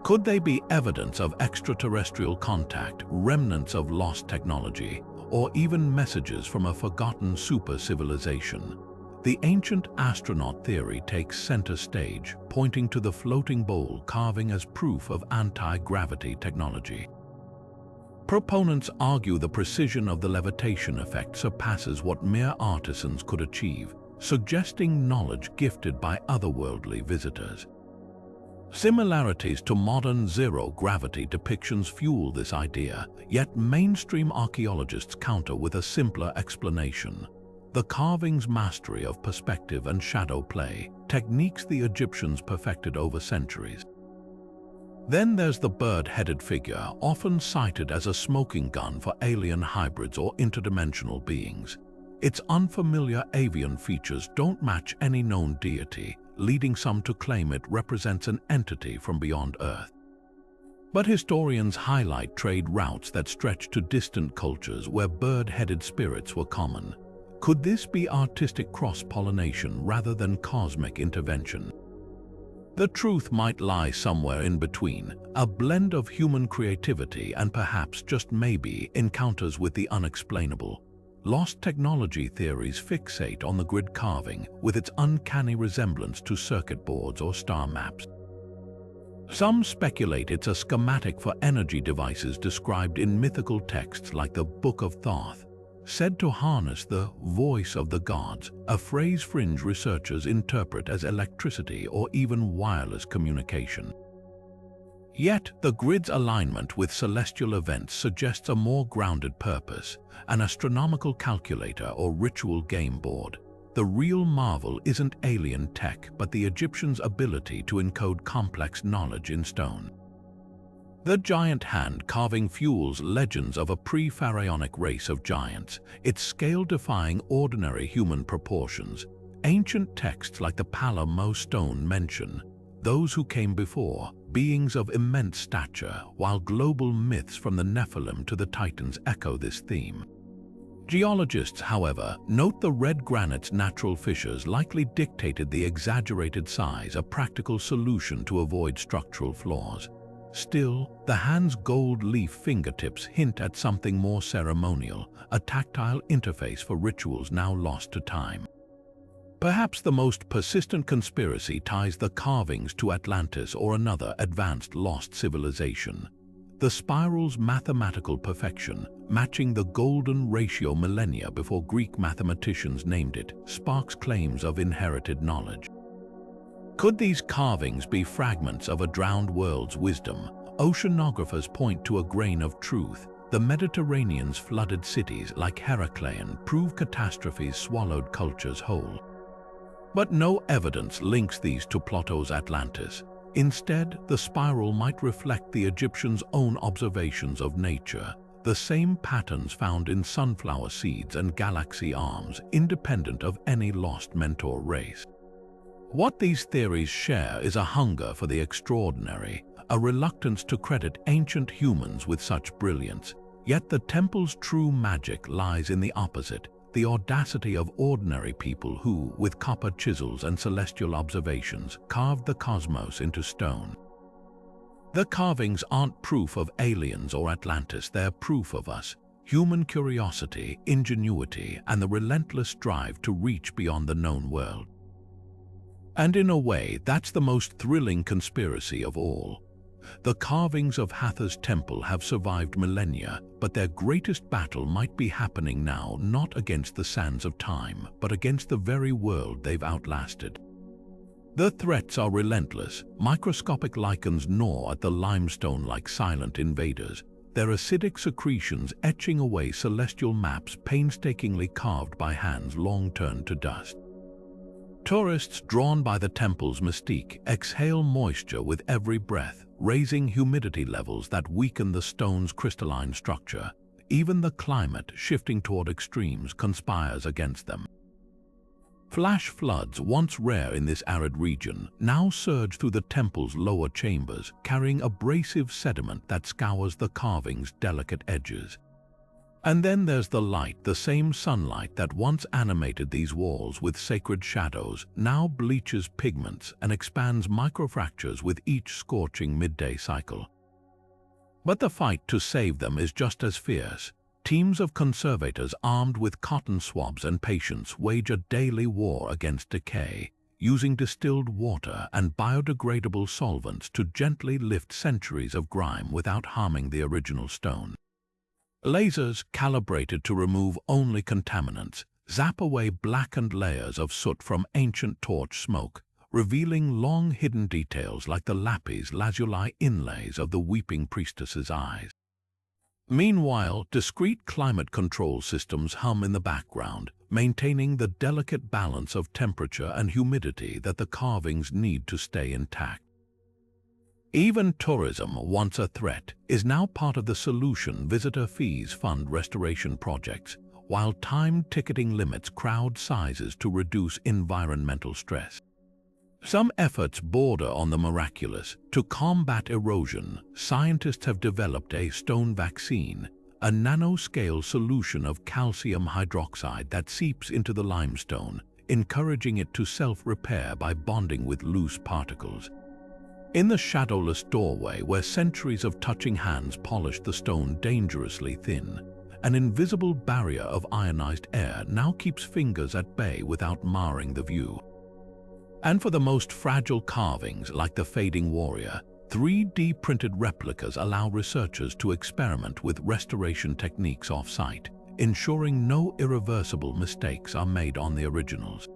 Could they be evidence of extraterrestrial contact, remnants of lost technology, or even messages from a forgotten super-civilization? The ancient astronaut theory takes center stage, pointing to the floating bowl carving as proof of anti-gravity technology. Proponents argue the precision of the levitation effect surpasses what mere artisans could achieve, suggesting knowledge gifted by otherworldly visitors. Similarities to modern zero-gravity depictions fuel this idea, yet mainstream archaeologists counter with a simpler explanation. The carving's mastery of perspective and shadow play, techniques the Egyptians perfected over centuries. Then there's the bird-headed figure, often cited as a smoking gun for alien hybrids or interdimensional beings. Its unfamiliar avian features don't match any known deity, leading some to claim it represents an entity from beyond Earth. But historians highlight trade routes that stretch to distant cultures where bird-headed spirits were common. Could this be artistic cross-pollination rather than cosmic intervention? The truth might lie somewhere in between, a blend of human creativity and perhaps just maybe encounters with the unexplainable. Lost technology theories fixate on the grid carving with its uncanny resemblance to circuit boards or star maps. Some speculate it's a schematic for energy devices described in mythical texts like the Book of Thoth, said to harness the voice of the gods, a phrase fringe researchers interpret as electricity or even wireless communication. Yet, the grid's alignment with celestial events suggests a more grounded purpose, an astronomical calculator or ritual game board. The real marvel isn't alien tech, but the Egyptians' ability to encode complex knowledge in stone. The giant hand carving fuels legends of a pre-pharaonic race of giants, its scale defying ordinary human proportions. Ancient texts like the Palamo stone mention those who came before, beings of immense stature, while global myths from the Nephilim to the Titans echo this theme. Geologists, however, note the red granite's natural fissures likely dictated the exaggerated size, a practical solution to avoid structural flaws. Still, the hand's gold leaf fingertips hint at something more ceremonial, a tactile interface for rituals now lost to time. Perhaps the most persistent conspiracy ties the carvings to Atlantis or another advanced lost civilization. The spiral's mathematical perfection, matching the golden ratio millennia before Greek mathematicians named it, sparks claims of inherited knowledge. Could these carvings be fragments of a drowned world's wisdom? Oceanographers point to a grain of truth. The Mediterranean's flooded cities, like Heracleion, prove catastrophes swallowed cultures whole. But no evidence links these to Plato's Atlantis. Instead, the spiral might reflect the Egyptians' own observations of nature, the same patterns found in sunflower seeds and galaxy arms, independent of any lost mentor race. What these theories share is a hunger for the extraordinary, a reluctance to credit ancient humans with such brilliance. Yet the temple's true magic lies in the opposite, the audacity of ordinary people who, with copper chisels and celestial observations, carved the cosmos into stone. The carvings aren't proof of aliens or Atlantis, they're proof of us, human curiosity, ingenuity, and the relentless drive to reach beyond the known world. And in a way, that's the most thrilling conspiracy of all. The carvings of Hathor's temple have survived millennia, but their greatest battle might be happening now, not against the sands of time, but against the very world they've outlasted. The threats are relentless. Microscopic lichens gnaw at the limestone like silent invaders, their acidic secretions etching away celestial maps painstakingly carved by hands long turned to dust. Tourists, drawn by the temple's mystique, exhale moisture with every breath, raising humidity levels that weaken the stone's crystalline structure. Even the climate, shifting toward extremes, conspires against them. Flash floods, once rare in this arid region, now surge through the temple's lower chambers, carrying abrasive sediment that scours the carving's delicate edges. And then there's the light, the same sunlight that once animated these walls with sacred shadows, now bleaches pigments and expands microfractures with each scorching midday cycle. But the fight to save them is just as fierce. Teams of conservators armed with cotton swabs and patience wage a daily war against decay, using distilled water and biodegradable solvents to gently lift centuries of grime without harming the original stone. Lasers, calibrated to remove only contaminants, zap away blackened layers of soot from ancient torch smoke, revealing long hidden details like the lapis lazuli inlays of the weeping priestess's eyes. Meanwhile, discrete climate control systems hum in the background, maintaining the delicate balance of temperature and humidity that the carvings need to stay intact. Even tourism, once a threat, is now part of the solution. Visitor fees fund restoration projects, while timed ticketing limits crowd sizes to reduce environmental stress. Some efforts border on the miraculous. To combat erosion, scientists have developed a stone vaccine, a nanoscale solution of calcium hydroxide that seeps into the limestone, encouraging it to self-repair by bonding with loose particles. In the shadowless doorway where centuries of touching hands polished the stone dangerously thin, an invisible barrier of ionized air now keeps fingers at bay without marring the view. And for the most fragile carvings, like the fading warrior, 3D printed replicas allow researchers to experiment with restoration techniques off-site, ensuring no irreversible mistakes are made on the originals.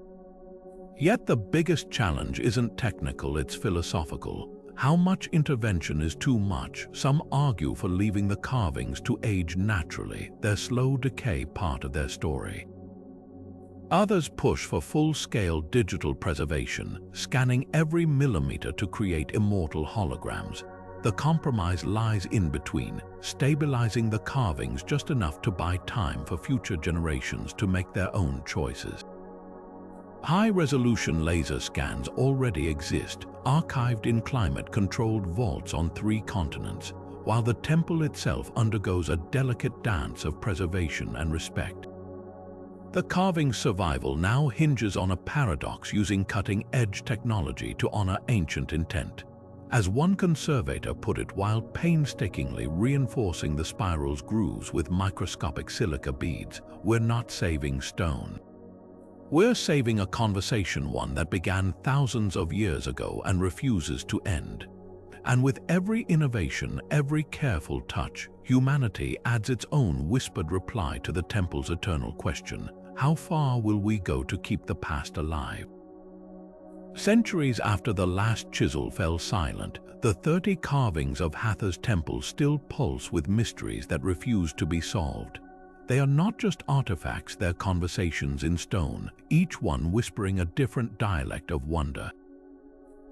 Yet the biggest challenge isn't technical, it's philosophical. How much intervention is too much? Some argue for leaving the carvings to age naturally, their slow decay part of their story. Others push for full-scale digital preservation, scanning every millimeter to create immortal holograms. The compromise lies in between, stabilizing the carvings just enough to buy time for future generations to make their own choices. High-resolution laser scans already exist, archived in climate-controlled vaults on 3 continents, while the temple itself undergoes a delicate dance of preservation and respect. The carving's survival now hinges on a paradox, using cutting-edge technology to honor ancient intent. As one conservator put it while painstakingly reinforcing the spiral's grooves with microscopic silica beads, "We're not saving stone. We're saving a conversation, one that began thousands of years ago and refuses to end." And with every innovation, every careful touch, humanity adds its own whispered reply to the temple's eternal question: how far will we go to keep the past alive? Centuries after the last chisel fell silent, the 30 carvings of Hathor's temple still pulse with mysteries that refuse to be solved. They are not just artifacts, they're conversations in stone, each one whispering a different dialect of wonder.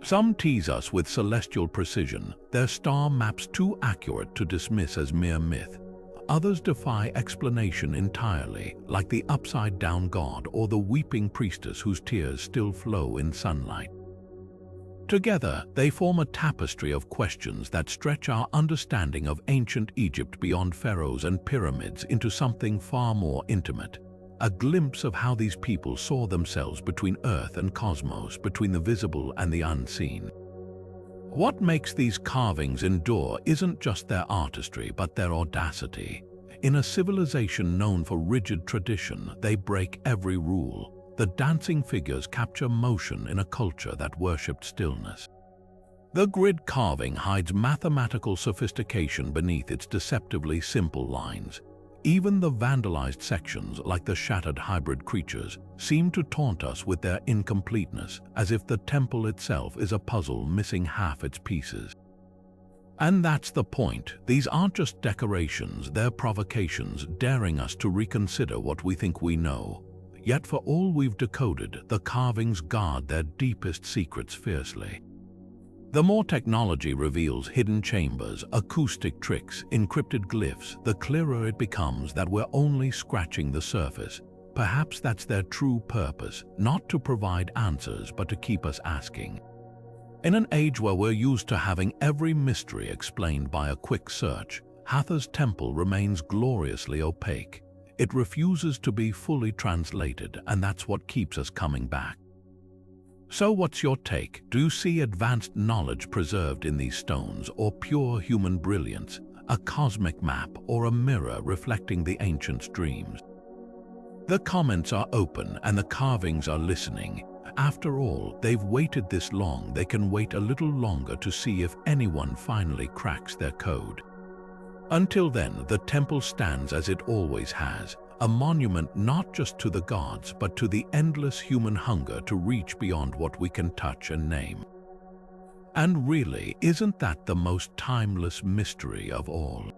Some tease us with celestial precision, their star maps too accurate to dismiss as mere myth. Others defy explanation entirely, like the upside-down god or the weeping priestess whose tears still flow in sunlight. Together, they form a tapestry of questions that stretch our understanding of ancient Egypt beyond pharaohs and pyramids into something far more intimate. A glimpse of how these people saw themselves between earth and cosmos, between the visible and the unseen. What makes these carvings endure isn't just their artistry, but their audacity. In a civilization known for rigid tradition, they break every rule. The dancing figures capture motion in a culture that worshipped stillness. The grid carving hides mathematical sophistication beneath its deceptively simple lines. Even the vandalized sections, like the shattered hybrid creatures, seem to taunt us with their incompleteness, as if the temple itself is a puzzle missing half its pieces. And that's the point. These aren't just decorations, they're provocations, daring us to reconsider what we think we know. Yet for all we've decoded, the carvings guard their deepest secrets fiercely. The more technology reveals hidden chambers, acoustic tricks, encrypted glyphs, the clearer it becomes that we're only scratching the surface. Perhaps that's their true purpose, not to provide answers but to keep us asking. In an age where we're used to having every mystery explained by a quick search, Hathor's temple remains gloriously opaque. It refuses to be fully translated, and that's what keeps us coming back. So what's your take? Do you see advanced knowledge preserved in these stones, or pure human brilliance, a cosmic map, or a mirror reflecting the ancients' dreams? The comments are open and the carvings are listening. After all, they've waited this long, they can wait a little longer to see if anyone finally cracks their code. Until then, the temple stands as it always has, a monument not just to the gods, but to the endless human hunger to reach beyond what we can touch and name. And really, isn't that the most timeless mystery of all?